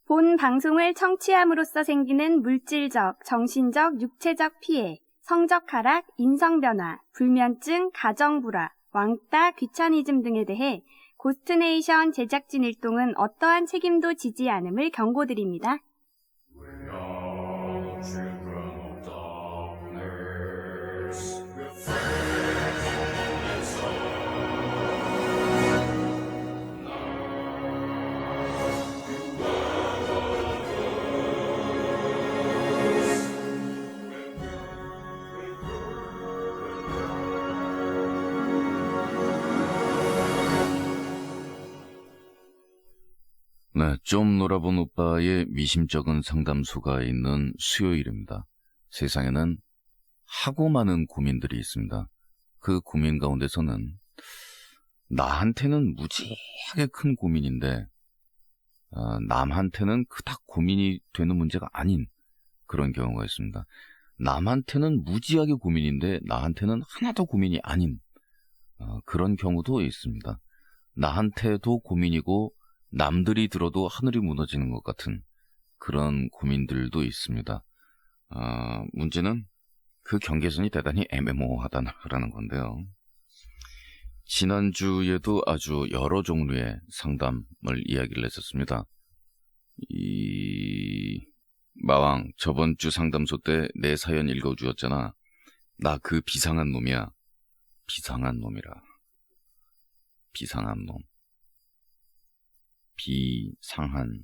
본 방송을 청취함으로써 생기는 물질적, 정신적, 육체적 피해, 성적 하락, 인성 변화, 불면증, 가정 불화, 왕따, 귀차니즘 등에 대해 고스트네이션 제작진 일동은 어떠한 책임도 지지 않음을 경고드립니다. 네, 좀 놀아본 오빠의 미심쩍은 상담소가 있는 수요일입니다. 세상에는 하고 많은 고민들이 있습니다. 그 고민 가운데서는 나한테는 무지하게 큰 고민인데 남한테는 그닥 고민이 되는 문제가 아닌 그런 경우가 있습니다. 남한테는 무지하게 고민인데 나한테는 하나도 고민이 아닌 그런 경우도 있습니다. 나한테도 고민이고 남들이 들어도 하늘이 무너지는 것 같은 그런 고민들도 있습니다. 문제는 그 경계선이 대단히 애매모호하다는 건데요. 지난주에도 아주 여러 종류의 상담을 이야기를 했었습니다. 마왕, 저번 주 상담소 때 내 사연 읽어주었잖아. 나 그 비상한 놈이야. 비상한 놈이라. 비상한 놈. 비상한.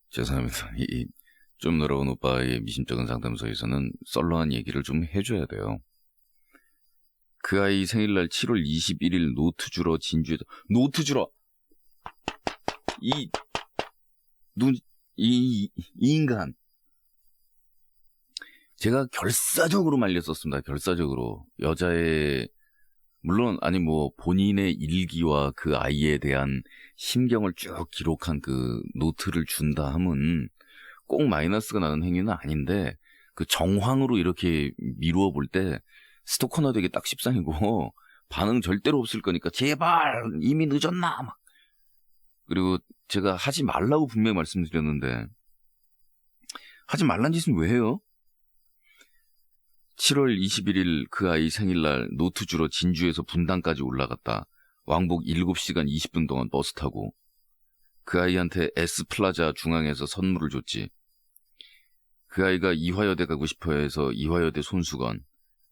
죄송합니다. 좀 놀아온 오빠의 미심쩍은 상담소에서는 썰렁한 얘기를 좀 해줘야 돼요. 그 아이 생일날 7월 21일 노트 주러 진주에서 노트 주러 이 인간 제가 결사적으로 말렸었습니다. 결사적으로 여자의 물론 본인의 일기와 그 아이에 대한 심경을 쭉 기록한 그 노트를 준다 하면 꼭 마이너스가 나는 행위는 아닌데 그 정황으로 이렇게 미루어 볼 때 스토커나 되게 딱 십상이고 반응 절대로 없을 거니까 제발 이미 늦었나 막. 그리고 제가 하지 말라고 분명히 말씀드렸는데 하지 말란 짓은 왜 해요? 7월 21일 그 아이 생일날 노트 주러 진주에서 분당까지 올라갔다. 왕복 7시간 20분 동안 버스 타고 그 아이한테 S플라자 중앙에서 선물을 줬지. 그 아이가 이화여대 가고 싶어 해서 이화여대 손수건,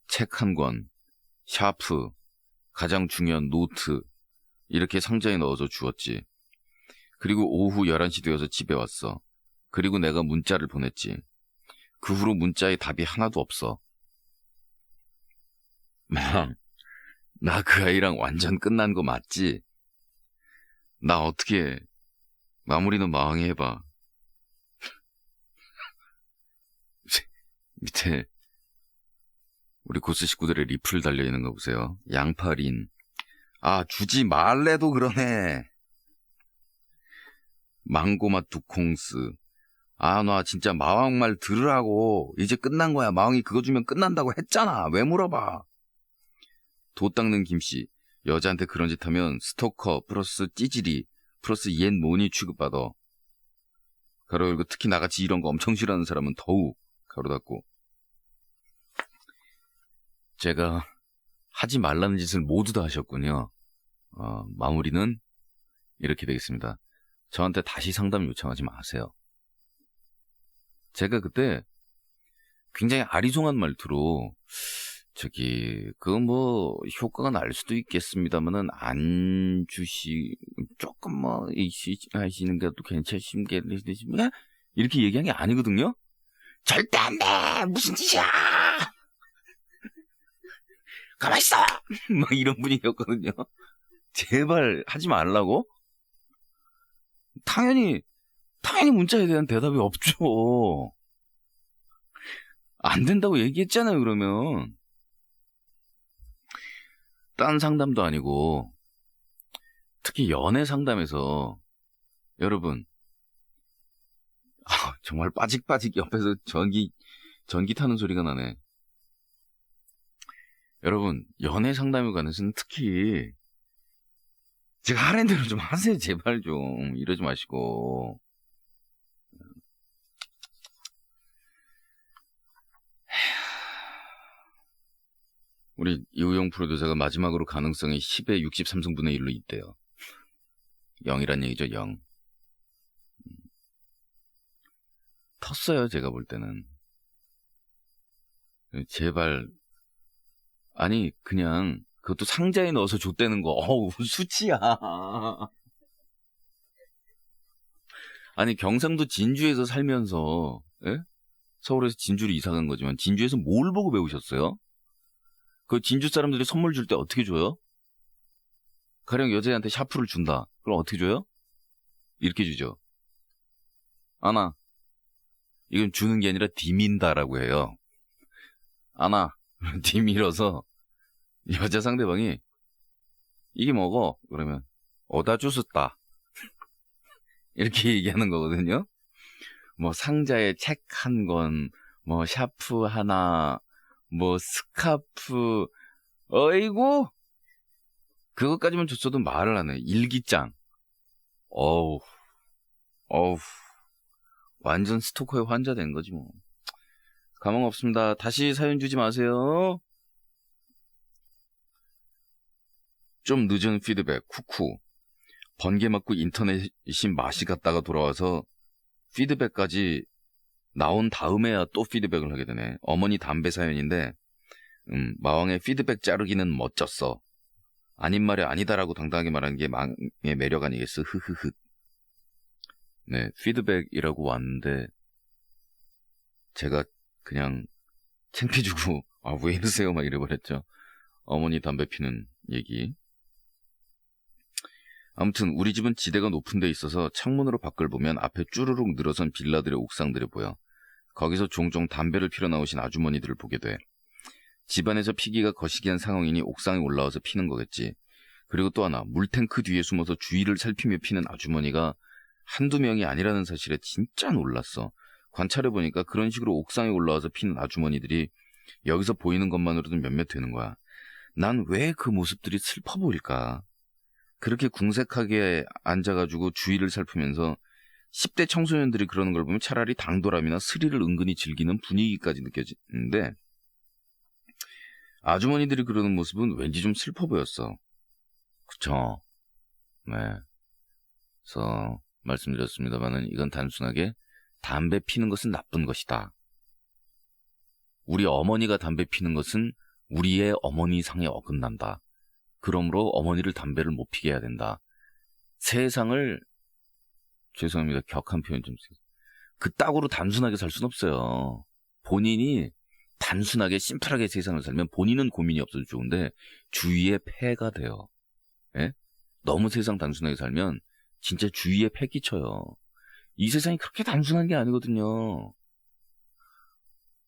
책 한 권, 샤프, 가장 중요한 노트 이렇게 상자에 넣어서 주었지. 그리고 오후 11시 되어서 집에 왔어. 그리고 내가 문자를 보냈지. 그 후로 문자에 답이 하나도 없어. 나 그 아이랑 완전 끝난 거 맞지? 나 어떻게 해? 마무리는 마왕이 해봐. 밑에 우리 고스 식구들의 리플 달려있는 거 보세요. 양파린. 주지 말래도 그러네. 망고맛 두콩스. 나 진짜 마왕 말 들으라고. 이제 끝난 거야. 마왕이 그거 주면 끝난다고 했잖아. 왜 물어봐. 도 닦는 김씨. 여자한테 그런 짓 하면 스토커 플러스 찌질이 플러스 옛 모니 취급받아. 가로 열고 특히 나같이 이런 거 엄청 싫어하는 사람은 더욱 가로 닫고. 제가 하지 말라는 짓을 모두 다 하셨군요. 마무리는 이렇게 되겠습니다. 저한테 다시 상담 요청하지 마세요. 제가 그때 굉장히 아리송한 말투로 효과가 날 수도 있겠습니다만은 안 조금 하시는 것도 괜찮으신가? 이렇게 얘기한 게 아니거든요? 절대 안 돼! 무슨 짓이야! 가만있어! 이런 분위기였거든요. 제발 하지 말라고? 당연히 문자에 대한 대답이 없죠. 안 된다고 얘기했잖아요, 그러면. 딴 상담도 아니고, 특히 연애 상담에서, 여러분, 정말 빠직빠직 옆에서 전기 타는 소리가 나네. 여러분, 연애 상담에 관해서는 특히 제가 하는 대로 좀 하세요. 제발 좀. 이러지 마시고. 우리 이우영 프로듀서가 마지막으로 가능성이 10의 63승분의 1로 있대요. 0이란 얘기죠. 0. 텄어요. 제가 볼 때는. 제발. 아니 그냥 그것도 상자에 넣어서 줬다는 거. 어우 수치야. 아니 경상도 진주에서 살면서 서울에서 진주로 이사 간 거지만 진주에서 뭘 보고 배우셨어요? 그 진주 사람들이 선물 줄 때 어떻게 줘요? 가령 여자애한테 샤프를 준다. 그럼 어떻게 줘요? 이렇게 주죠. 아나, 이건 주는 게 아니라 디민다라고 해요. 아나, 디밀어서 여자 상대방이 이게 뭐고? 그러면 어다 주었다. 이렇게 얘기하는 거거든요. 뭐 상자에 책 한 권, 뭐 샤프 하나, 뭐 스카프, 어이구 그것까지만 줬어도 말을 안 해. 일기장. 어우 완전 스토커에 환자된 거지 뭐. 가망 없습니다. 다시 사연 주지 마세요. 좀 늦은 피드백. 쿠쿠. 번개 맞고 인터넷이 맛이 갔다가 돌아와서 피드백까지 나온 다음에야 또 피드백을 하게 되네. 어머니 담배 사연인데 마왕의 피드백 자르기는 멋졌어. 아닌 말이 아니다라고 당당하게 말하는 게 망의 매력 아니겠어. 흐흐흐. 네, 피드백이라고 왔는데 제가 그냥 창피해주고 왜 이러세요 막 이래버렸죠. 어머니 담배 피는 얘기. 아무튼 우리 집은 지대가 높은 데 있어서 창문으로 밖을 보면 앞에 쭈루룩 늘어선 빌라들의 옥상들이 보여. 거기서 종종 담배를 피러 나오신 아주머니들을 보게 돼. 집안에서 피기가 거시기한 상황이니 옥상에 올라와서 피는 거겠지. 그리고 또 하나, 물탱크 뒤에 숨어서 주위를 살피며 피는 아주머니가 한두 명이 아니라는 사실에 진짜 놀랐어. 관찰해보니까 그런 식으로 옥상에 올라와서 피는 아주머니들이 여기서 보이는 것만으로도 몇몇 되는 거야. 난 왜 그 모습들이 슬퍼 보일까? 그렇게 궁색하게 앉아가지고 주위를 살피면서 10대 청소년들이 그러는 걸 보면 차라리 당돌함이나 스릴을 은근히 즐기는 분위기까지 느껴지는데 아주머니들이 그러는 모습은 왠지 좀 슬퍼 보였어. 그쵸? 네. 그래서 말씀드렸습니다만은 이건 단순하게 담배 피는 것은 나쁜 것이다. 우리 어머니가 담배 피는 것은 우리의 어머니상에 어긋난다. 그러므로 어머니를 담배를 못 피게 해야 된다. 세상을 죄송합니다. 격한 표현 좀 쓰세요. 그따구로 단순하게 살 수는 없어요. 본인이 단순하게 심플하게 세상을 살면 본인은 고민이 없어도 좋은데 주위에 폐가 돼요. 예? 너무 세상 단순하게 살면 진짜 주위에 폐 끼쳐요. 이 세상이 그렇게 단순한 게 아니거든요.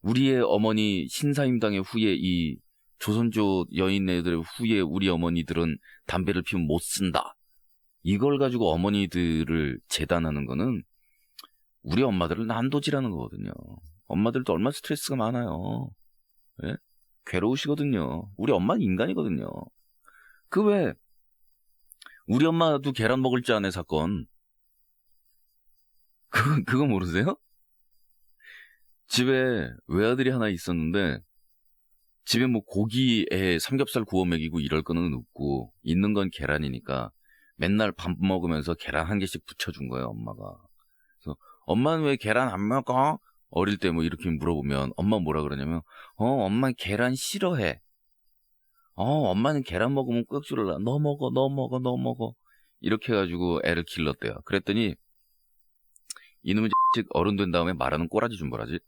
우리의 어머니 신사임당의 후예 이 조선조 여인네들의 후예 우리 어머니들은 담배를 피우면 못 쓴다. 이걸 가지고 어머니들을 재단하는 거는 우리 엄마들을 난도질하는 거거든요. 엄마들도 얼마나 스트레스가 많아요. 예? 괴로우시거든요. 우리 엄마는 인간이거든요. 그 왜 우리 엄마도 계란 먹을 줄 아네 사건. 그거 모르세요? 집에 외아들이 하나 있었는데 집에 뭐 고기에 삼겹살 구워 먹이고 이럴 거는 없고 있는 건 계란이니까 맨날 밥 먹으면서 계란 한 개씩 붙여준 거예요, 엄마가. 그래서 엄마는 왜 계란 안 먹어? 어릴 때 뭐 이렇게 물어보면 엄마 뭐라 그러냐면 엄마 계란 싫어해. 엄마는 계란 먹으면 꾹 줄라. 너 먹어. 이렇게 해가지고 애를 길렀대요. 그랬더니 이놈의 즉 어른 된 다음에 말하는 꼬라지 좀 뭐라지?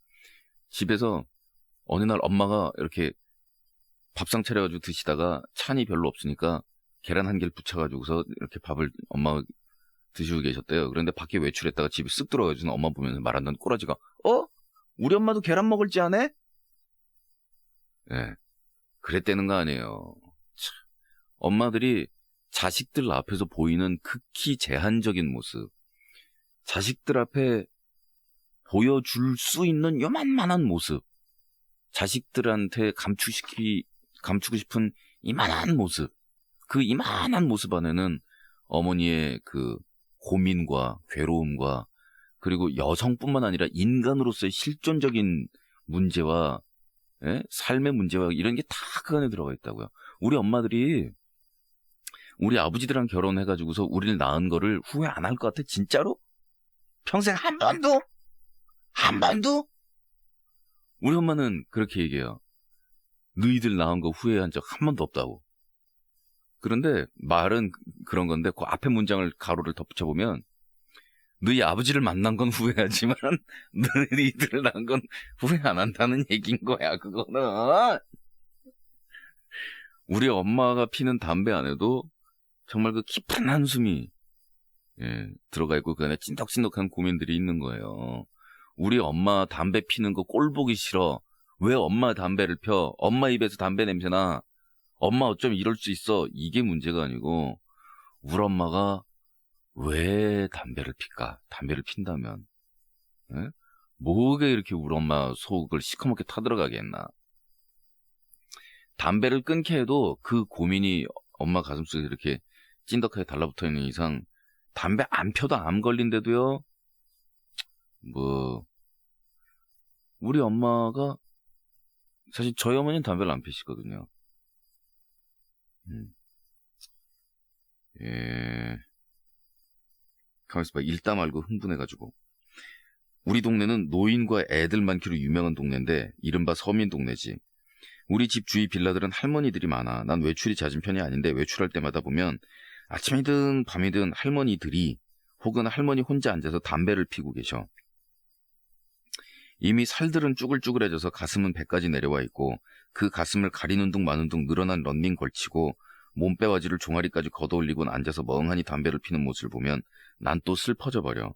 집에서 어느 날 엄마가 이렇게 밥상 차려가지고 드시다가 찬이 별로 없으니까 계란 한 개를 붙여가지고서 이렇게 밥을 엄마가 드시고 계셨대요. 그런데 밖에 외출했다가 집에 쓱 들어가지고 엄마 보면서 말한다는 꼬라지가 우리 엄마도 계란 먹을지 아네? 예, 그랬다는 거 아니에요. 참, 엄마들이 자식들 앞에서 보이는 극히 제한적인 모습, 자식들 앞에 보여줄 수 있는 요만만한 모습, 자식들한테 감추고 싶은 이만한 모습, 그 이만한 모습 안에는 어머니의 그 고민과 괴로움과 그리고 여성뿐만 아니라 인간으로서의 실존적인 문제와 삶의 문제와 이런 게 다 그 안에 들어가 있다고요. 우리 엄마들이 우리 아버지들이랑 결혼해가지고서 우리를 낳은 거를 후회 안 할 것 같아? 진짜로? 평생 한 번도? 한 번도? 우리 엄마는 그렇게 얘기해요. 너희들 낳은 거 후회한 적 한 번도 없다고. 그런데 말은 그런 건데 그 앞에 문장을 가로를 덧붙여보면 너희 아버지를 만난 건 후회하지만 너희들을 낳은 건 후회 안 한다는 얘기인 거야. 그거는 우리 엄마가 피는 담배 안에도 정말 그 깊은 한숨이 들어가 있고 그 안에 찐덕찐덕한 고민들이 있는 거예요. 우리 엄마 담배 피는 거 꼴 보기 싫어. 왜 엄마 담배를 펴? 엄마 입에서 담배 냄새나. 엄마 어쩜 이럴 수 있어? 이게 문제가 아니고 우리 엄마가 왜 담배를 필까? 담배를 핀다면 뭐가 이렇게 우리 엄마 속을 시커멓게 타들어가게 했나? 담배를 끊게 해도 그 고민이 엄마 가슴속에 이렇게 찐덕하게 달라붙어 있는 이상 담배 안 펴도 암 걸린데도요. 우리 엄마가 사실 저희 어머니는 담배를 안 피시거든요. 가만있어 봐. 읽다 말고 흥분해가지고. 우리 동네는 노인과 애들 많기로 유명한 동네인데 이른바 서민 동네지. 우리 집 주위 빌라들은 할머니들이 많아. 난 외출이 잦은 편이 아닌데 외출할 때마다 보면 아침이든 밤이든 할머니들이 혹은 할머니 혼자 앉아서 담배를 피고 계셔. 이미 살들은 쭈글쭈글해져서 가슴은 배까지 내려와 있고 그 가슴을 가리는 둥 마는 둥 늘어난 런닝 걸치고 몸빼바지를 종아리까지 걷어올리고 앉아서 멍하니 담배를 피는 모습을 보면 난 또 슬퍼져 버려.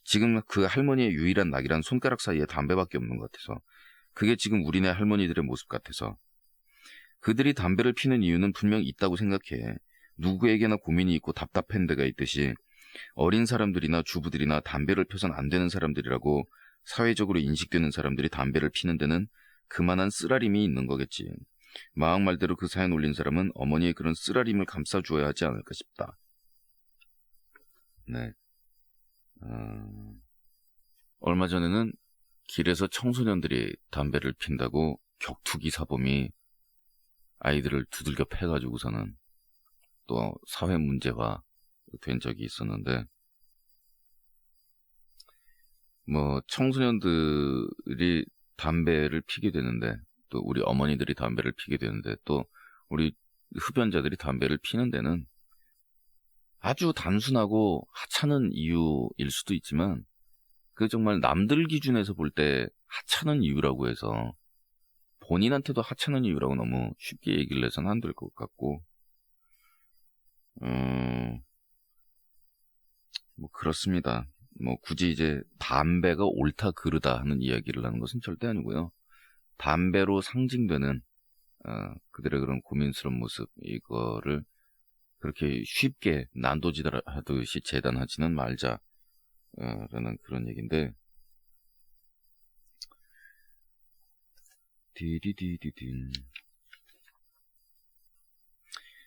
지금 그 할머니의 유일한 낙이란 손가락 사이에 담배밖에 없는 것 같아서. 그게 지금 우리네 할머니들의 모습 같아서. 그들이 담배를 피는 이유는 분명 있다고 생각해. 누구에게나 고민이 있고 답답한 데가 있듯이 어린 사람들이나 주부들이나 담배를 펴선 안 되는 사람들이라고 사회적으로 인식되는 사람들이 담배를 피는 데는 그만한 쓰라림이 있는 거겠지. 마음 말대로 그 사연 올린 사람은 어머니의 그런 쓰라림을 감싸주어야 하지 않을까 싶다. 네. 얼마 전에는 길에서 청소년들이 담배를 핀다고 격투기 사범이 아이들을 두들겨 패가지고서는 또 사회 문제화 된 적이 있었는데, 청소년들이 담배를 피게 되는데, 또 우리 어머니들이 담배를 피게 되는데, 또 우리 흡연자들이 담배를 피는 데는 아주 단순하고 하찮은 이유일 수도 있지만, 그 정말 남들 기준에서 볼 때 하찮은 이유라고 해서 본인한테도 하찮은 이유라고 너무 쉽게 얘기를 해서는 안 될 것 같고, 그렇습니다. 굳이 이제 담배가 옳다 그르다 하는 이야기를 하는 것은 절대 아니고요. 담배로 상징되는 그들의 그런 고민스러운 모습, 이거를 그렇게 쉽게 난도질하듯이 재단하지는 말자 라는 그런 얘기인데,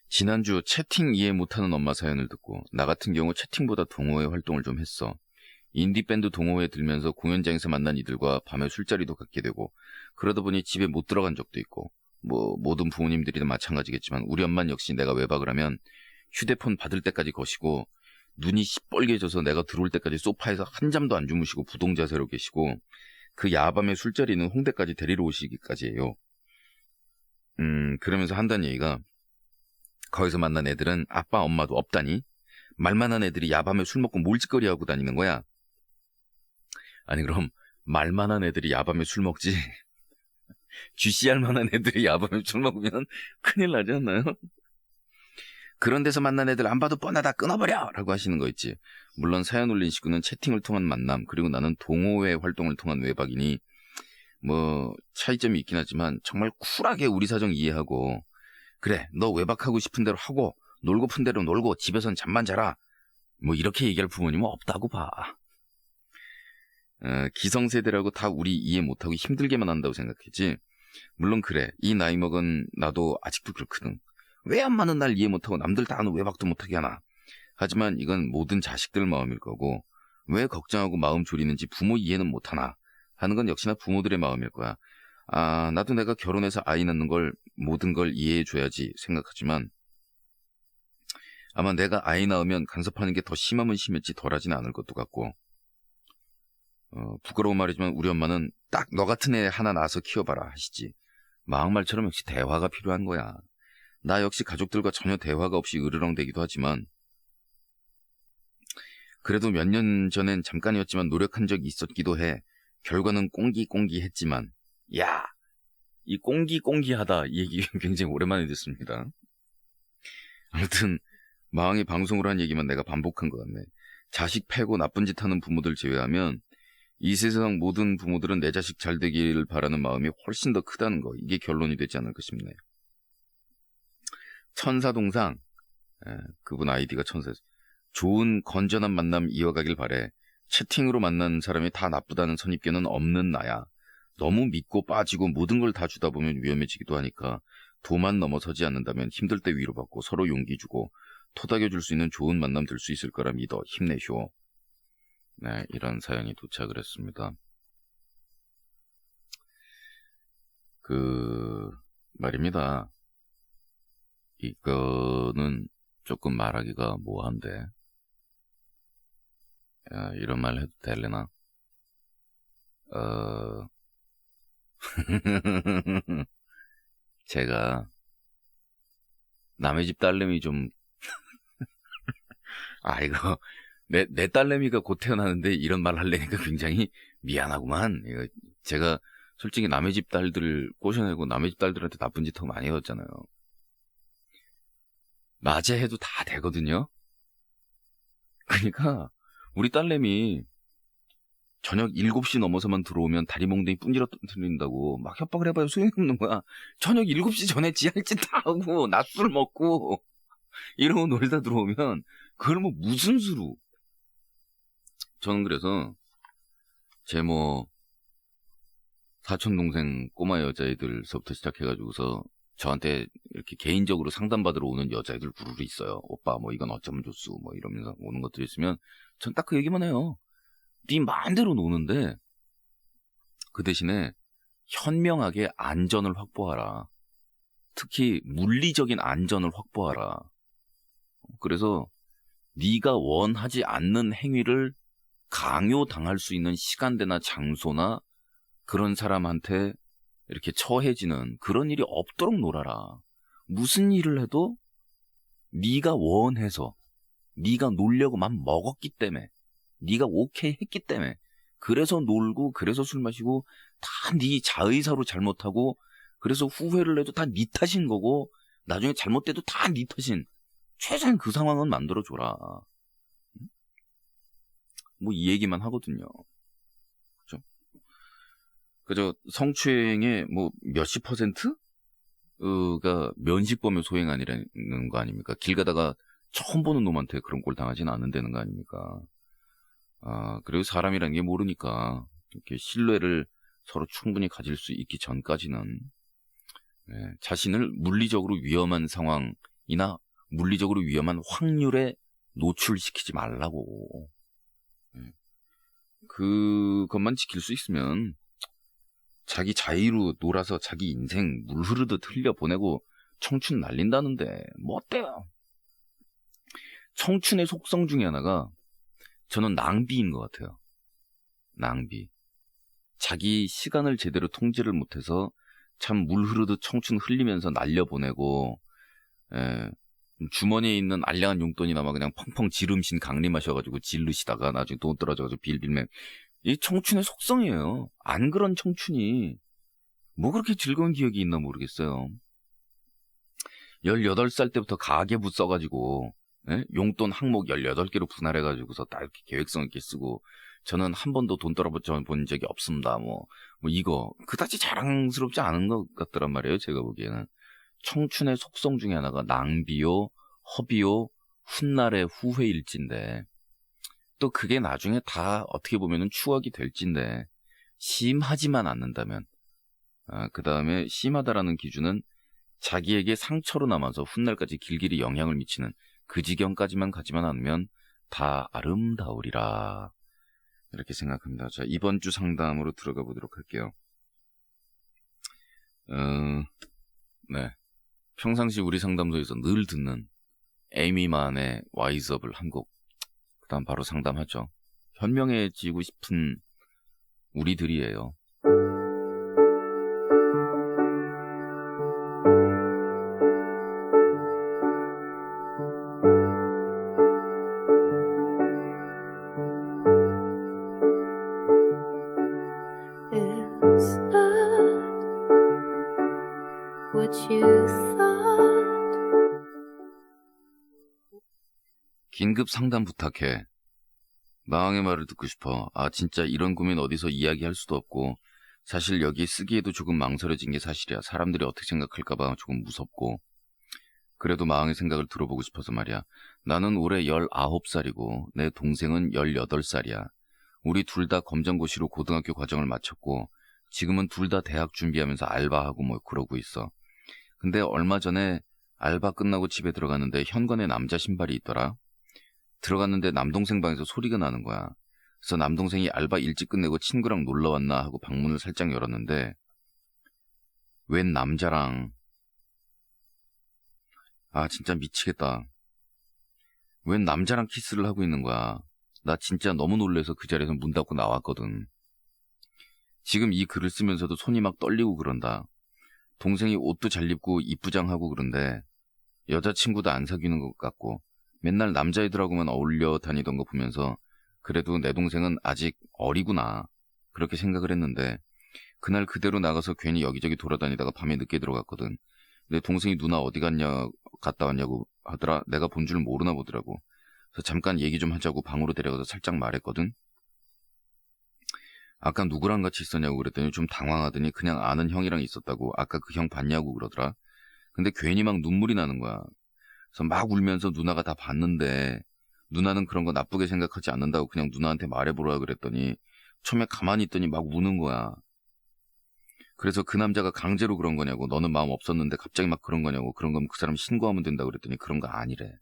지난주 채팅 이해 못하는 엄마 사연을 듣고 나 같은 경우 채팅보다 동호회 활동을 좀 했어. 인디밴드 동호회에 들면서 공연장에서 만난 이들과 밤에 술자리도 갖게 되고, 그러다 보니 집에 못 들어간 적도 있고, 모든 부모님들이 다 마찬가지겠지만 우리 엄마는 역시 내가 외박을 하면 휴대폰 받을 때까지 거시고 눈이 시뻘개져서 내가 들어올 때까지 소파에서 한잠도 안 주무시고 부동자세로 계시고, 그 야밤의 술자리는 홍대까지 데리러 오시기까지 해요. 그러면서 한다는 얘기가, 거기서 만난 애들은 아빠 엄마도 없다니? 말만한 애들이 야밤에 술 먹고 몰짓거리 하고 다니는 거야? 아니 그럼 말만한 애들이 야밤에 술 먹지 GC할 만한 애들이 야밤에 술 먹으면 큰일 나지 않나요? 그런 데서 만난 애들 안 봐도 뻔하다 끊어버려! 라고 하시는 거 있지. 물론 사연 올린 식구는 채팅을 통한 만남, 그리고 나는 동호회 활동을 통한 외박이니 차이점이 있긴 하지만 정말 쿨하게 우리 사정 이해하고, 그래 너 외박하고 싶은 대로 하고 놀고픈 대로 놀고 집에선 잠만 자라, 이렇게 얘기할 부모님은 없다고 봐. 기성세대라고 다 우리 이해 못하고 힘들게만 한다고 생각했지. 물론 그래, 이 나이 먹은 나도 아직도 그렇거든. 왜 엄마는 날 이해 못하고 남들 다 하는 외박도 못하게 하나. 하지만 이건 모든 자식들 마음일 거고 왜 걱정하고 마음 졸이는지 부모 이해는 못하나 하는 건 역시나 부모들의 마음일 거야. 나도 내가 결혼해서 아이 낳는 걸 모든 걸 이해해줘야지 생각하지만 아마 내가 아이 낳으면 간섭하는 게 더 심하면 심했지 덜하진 않을 것도 같고 부끄러운 말이지만 우리 엄마는 딱 너 같은 애 하나 낳아서 키워봐라 하시지. 마음말처럼 역시 대화가 필요한 거야. 나 역시 가족들과 전혀 대화가 없이 으르렁대기도 하지만 그래도 몇 년 전엔 잠깐이었지만 노력한 적이 있었기도 해. 결과는 꽁기꽁기했지만 야, 이 꽁기꽁기하다 이 얘기 굉장히 오랜만에 듣습니다. 아무튼 마왕이 방송으로 한 얘기만 내가 반복한 것 같네. 자식 패고 나쁜 짓 하는 부모들 제외하면 이 세상 모든 부모들은 내 자식 잘 되기를 바라는 마음이 훨씬 더 크다는 거. 이게 결론이 되지 않을까 싶네. 천사동상, 그분 아이디가 천사였어. 좋은 건전한 만남 이어가길 바래. 채팅으로 만난 사람이 다 나쁘다는 선입견은 없는 나야. 너무 믿고 빠지고 모든 걸 다 주다 보면 위험해지기도 하니까 도만 넘어서지 않는다면 힘들 때 위로받고 서로 용기 주고 토닥여줄 수 있는 좋은 만남 될 수 있을 거라 믿어. 힘내쇼. 네, 이런 사연이 도착을 했습니다. 말입니다. 이거는 조금 말하기가 뭐한데. 이런 말 해도 되려나? 제가 남의 집 딸내미 좀 이거 내 딸내미가 곧 태어나는데 이런 말 하려니까 굉장히 미안하구만. 이거 제가 솔직히 남의 집 딸들을 꼬셔내고 남의 집 딸들한테 나쁜 짓 더 많이 해왔잖아요. 낮에 해도 다 되거든요. 그러니까 우리 딸내미 저녁 7시 넘어서만 들어오면 다리 몽둥이 뿜질러뜨린다고 막 협박을 해봐요. 소용이 없는 거야. 저녁 7시 전에 지 할 짓 다 하고 낮술 먹고 이러고 놀다 들어오면 그걸 뭐 무슨 수로. 저는 그래서 제 사촌동생 꼬마 여자애들서부터 시작해가지고서 저한테 이렇게 개인적으로 상담받으러 오는 여자애들 부르르 있어요. 오빠 이건 어쩌면 좋수 이러면서 오는 것들이 있으면 전 딱 그 얘기만 해요. 네 마음대로 노는데 그 대신에 현명하게 안전을 확보하라. 특히 물리적인 안전을 확보하라. 그래서 네가 원하지 않는 행위를 강요당할 수 있는 시간대나 장소나 그런 사람한테 이렇게 처해지는 그런 일이 없도록 놀아라. 무슨 일을 해도 네가 원해서 네가 놀려고 맘 먹었기 때문에 네가 오케이 했기 때문에 그래서 놀고 그래서 술 마시고 다 네 자의사로 잘못하고 그래서 후회를 해도 다 네 탓인 거고 나중에 잘못돼도 다 네 탓인 최소한 그 상황은 만들어줘라. 이 얘기만 하거든요. 그죠? 그저 성추행의 몇십 %가 면식범의 소행 아니라는 거 아닙니까? 길 가다가 처음 보는 놈한테 그런 꼴 당하진 않는다는 거 아닙니까? 그리고 사람이라는 게 모르니까 이렇게 신뢰를 서로 충분히 가질 수 있기 전까지는 자신을 물리적으로 위험한 상황이나 물리적으로 위험한 확률에 노출시키지 말라고. 그것만 지킬 수 있으면 자기 자의로 놀아서 자기 인생 물 흐르듯 흘려보내고 청춘 날린다는데 어때요? 청춘의 속성 중에 하나가 저는 낭비인 것 같아요. 낭비. 자기 시간을 제대로 통제를 못해서 참 물 흐르듯 청춘 흘리면서 날려보내고 주머니에 있는 알량한 용돈이나마 그냥 펑펑 지름신 강림하셔가지고 질르시다가 나중에 돈 떨어져가지고 빌빌맨. 이 청춘의 속성이에요. 안 그런 청춘이 그렇게 즐거운 기억이 있나 모르겠어요. 18살 때부터 가계부 써가지고 용돈 항목 18개로 분할해가지고서 딱 이렇게 계획성 있게 쓰고 저는 한 번도 돈 떨어본 적이 없습니다. 이거 그다지 자랑스럽지 않은 것 같더란 말이에요. 제가 보기에는. 청춘의 속성 중에 하나가 낭비요, 허비요, 훗날의 후회일진데 또 그게 나중에 다 어떻게 보면은 추억이 될진데 심하지만 않는다면 그 다음에 심하다라는 기준은 자기에게 상처로 남아서 훗날까지 길길이 영향을 미치는 그 지경까지만 가지만 않으면 다 아름다우리라. 이렇게 생각합니다. 자, 이번 주 상담으로 들어가 보도록 할게요. 네. 평상시 우리 상담소에서 늘 듣는 에이미만의 와이즈업을 한 곡, 그 다음 바로 상담하죠. 현명해지고 싶은 우리들이에요. It's not what you thought. 긴급 상담 부탁해. 마왕의 말을 듣고 싶어. 아, 진짜 이런 고민 어디서 이야기할 수도 없고, 사실 여기 쓰기에도 조금 망설여진 게 사실이야. 사람들이 어떻게 생각할까봐 조금 무섭고. 그래도 마왕의 생각을 들어보고 싶어서 말이야. 나는 올해 19살이고 내 동생은 18살이야. 우리 둘 다 검정고시로 고등학교 과정을 마쳤고 지금은 둘 다 대학 준비하면서 알바하고 뭐 그러고 있어. 근데 얼마 전에 알바 끝나고 집에 들어갔는데 현관에 남자 신발이 있더라. 들어갔는데 남동생 방에서 소리가 나는 거야. 그래서 남동생이 알바 일찍 끝내고 친구랑 놀러 왔나 하고 방문을 살짝 열었는데 웬 남자랑, 아 진짜 미치겠다. 웬 남자랑 키스를 하고 있는 거야. 나 진짜 너무 놀라서 그 자리에서 문 닫고 나왔거든. 지금 이 글을 쓰면서도 손이 막 떨리고 그런다. 동생이 옷도 잘 입고 이쁘장하고 그런데 여자친구도 안 사귀는 것 같고 맨날 남자애들하고만 어울려 다니던 거 보면서 그래도 내 동생은 아직 어리구나 그렇게 생각을 했는데 그날 그대로 나가서 괜히 여기저기 돌아다니다가 밤에 늦게 들어갔거든. 내 동생이 누나 어디 갔다 왔냐고 하더라. 내가 본 줄 모르나 보더라고. 그래서 잠깐 얘기 좀 하자고 방으로 데려가서 살짝 말했거든. 아까 누구랑 같이 있었냐고 그랬더니 좀 당황하더니 그냥 아는 형이랑 있었다고. 아까 그 형 봤냐고 그러더라. 근데 괜히 막 눈물이 나는 거야. 그래서 막 울면서 누나가 다 봤는데 누나는 그런 거 나쁘게 생각하지 않는다고 그냥 누나한테 말해보라 그랬더니 처음에 가만히 있더니 막 우는 거야. 그래서 그 남자가 강제로 그런 거냐고. 너는 마음 없었는데 갑자기 막 그런 거냐고. 그런 거면 그 사람 신고하면 된다고 그랬더니 그런 거 아니래.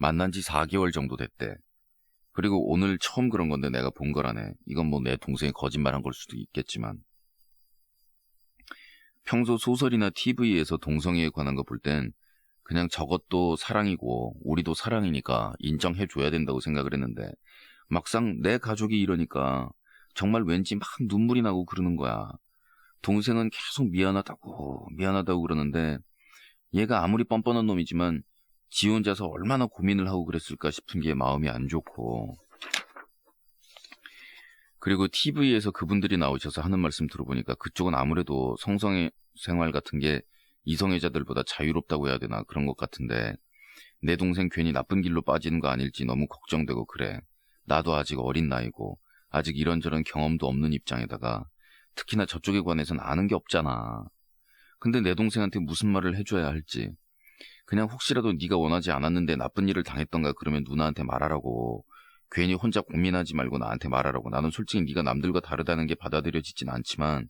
만난 지 4개월 정도 됐대. 그리고 오늘 처음 그런 건데 내가 본 거라네. 이건 뭐 내 동생이 거짓말한 걸 수도 있겠지만. 평소 소설이나 TV에서 동성애에 관한 거 볼 땐 그냥 저것도 사랑이고 우리도 사랑이니까 인정해줘야 된다고 생각을 했는데 막상 내 가족이 이러니까 정말 왠지 막 눈물이 나고 그러는 거야. 동생은 계속 미안하다고 그러는데 얘가 아무리 뻔뻔한 놈이지만 지 혼자서 얼마나 고민을 하고 그랬을까 싶은 게 마음이 안 좋고. 그리고 TV에서 그분들이 나오셔서 하는 말씀 들어보니까 그쪽은 아무래도 성성애 생활 같은 게 이성애자들보다 자유롭다고 해야 되나 그런 것 같은데 내 동생 괜히 나쁜 길로 빠지는 거 아닐지 너무 걱정되고 그래. 나도 아직 어린 나이고 아직 이런저런 경험도 없는 입장에다가 특히나 저쪽에 관해서는 아는 게 없잖아. 근데 내 동생한테 무슨 말을 해줘야 할지. 그냥 혹시라도 네가 원하지 않았는데 나쁜 일을 당했던가 그러면 누나한테 말하라고. 괜히 혼자 고민하지 말고 나한테 말하라고. 나는 솔직히 네가 남들과 다르다는 게 받아들여지진 않지만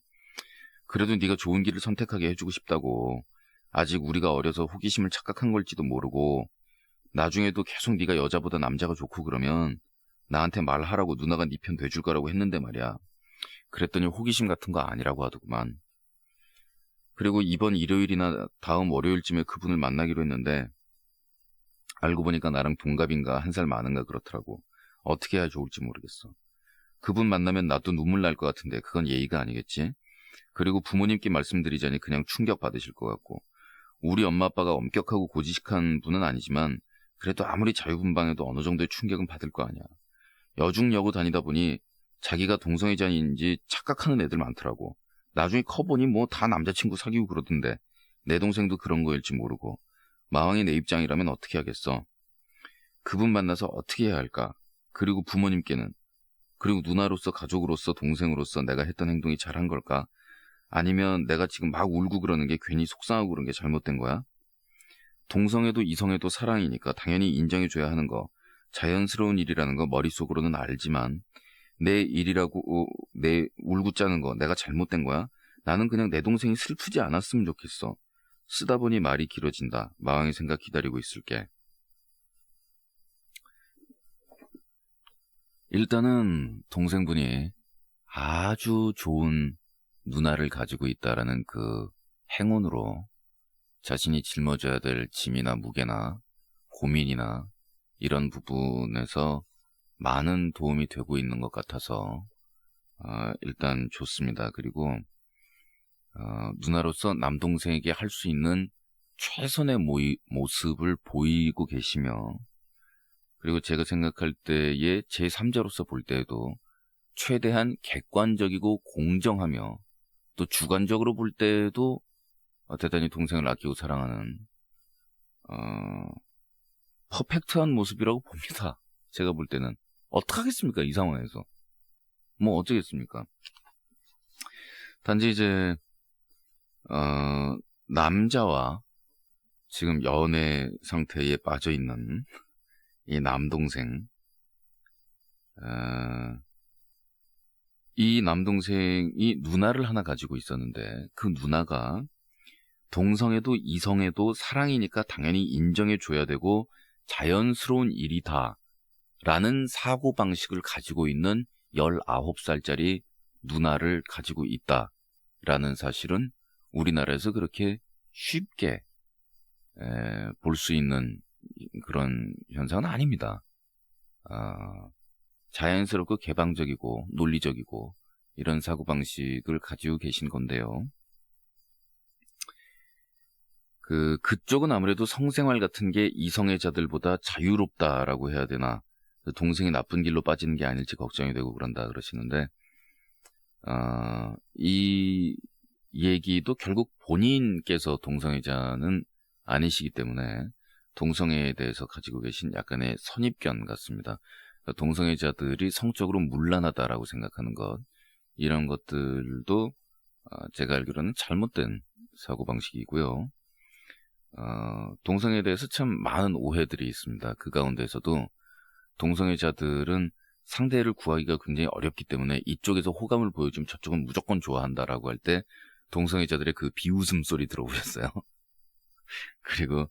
그래도 네가 좋은 길을 선택하게 해주고 싶다고. 아직 우리가 어려서 호기심을 착각한 걸지도 모르고 나중에도 계속 네가 여자보다 남자가 좋고 그러면 나한테 말하라고. 누나가 네 편 돼줄 거라고 했는데 말이야. 그랬더니 호기심 같은 거 아니라고 하더구만. 그리고 이번 일요일이나 다음 월요일쯤에 그분을 만나기로 했는데 알고 보니까 나랑 동갑인가 1살 많은가 그렇더라고. 어떻게 해야 좋을지 모르겠어. 그분 만나면 나도 눈물 날 것 같은데 그건 예의가 아니겠지? 그리고 부모님께 말씀드리자니 그냥 충격 받으실 것 같고 우리 엄마 아빠가 엄격하고 고지식한 분은 아니지만 그래도 아무리 자유분방해도 어느 정도의 충격은 받을 거 아니야. 여중여고 다니다 보니 자기가 동성애자인지 착각하는 애들 많더라고. 나중에 커보니 뭐 다 남자친구 사귀고 그러던데 내 동생도 그런 거일지 모르고. 마왕이 내 입장이라면 어떻게 하겠어? 그분 만나서 어떻게 해야 할까? 그리고 부모님께는, 그리고 누나로서 가족으로서 동생으로서 내가 했던 행동이 잘한 걸까? 아니면 내가 지금 막 울고 그러는 게 괜히 속상하고 그런 게 잘못된 거야? 동성애도 이성애도 사랑이니까 당연히 인정해줘야 하는 거, 자연스러운 일이라는 거 머릿속으로는 알지만 내 일이라고 내 울고 짜는 거 내가 잘못된 거야? 나는 그냥 내 동생이 슬프지 않았으면 좋겠어. 쓰다 보니 말이 길어진다. 마왕의 생각 기다리고 있을게. 일단은 동생분이 아주 좋은 누나를 가지고 있다라는 그 행운으로 자신이 짊어져야 될 짐이나 무게나 고민이나 이런 부분에서 많은 도움이 되고 있는 것 같아서 일단 좋습니다. 그리고 누나로서 남동생에게 할 수 있는 최선의 모습을 보이고 계시며, 그리고 제가 생각할 때에 제3자로서 볼 때에도 최대한 객관적이고 공정하며 또 주관적으로 볼 때에도 대단히 동생을 아끼고 사랑하는 퍼펙트한 모습이라고 봅니다. 제가 볼 때는. 어떡하겠습니까? 이 상황에서. 뭐 어쩌겠습니까? 단지 이제 남자와 지금 연애 상태에 빠져있는 이 남동생, 이 남동생이 누나를 하나 가지고 있었는데 그 누나가 동성애도 이성애도 사랑이니까 당연히 인정해줘야 되고 자연스러운 일이다 라는 사고방식을 가지고 있는 19살짜리 누나를 가지고 있다 라는 사실은 우리나라에서 그렇게 쉽게 볼 수 있는 그런 현상은 아닙니다. 자연스럽고 개방적이고 논리적이고 이런 사고방식을 가지고 계신 건데요. 그쪽은 아무래도 성생활 같은 게 이성애자들보다 자유롭다라고 해야 되나, 동생이 나쁜 길로 빠지는 게 아닐지 걱정이 되고 그런다 그러시는데, 이 얘기도 결국 본인께서 동성애자는 아니시기 때문에 동성애에 대해서 가지고 계신 약간의 선입견 같습니다. 동성애자들이 성적으로 문란하다라고 생각하는 것, 이런 것들도 제가 알기로는 잘못된 사고방식이고요. 동성애에 대해서 참 많은 오해들이 있습니다. 그 가운데서도 동성애자들은 상대를 구하기가 굉장히 어렵기 때문에 이쪽에서 호감을 보여주면 저쪽은 무조건 좋아한다라고 할 때 동성애자들의 그 비웃음 소리 들어보셨어요? 그리고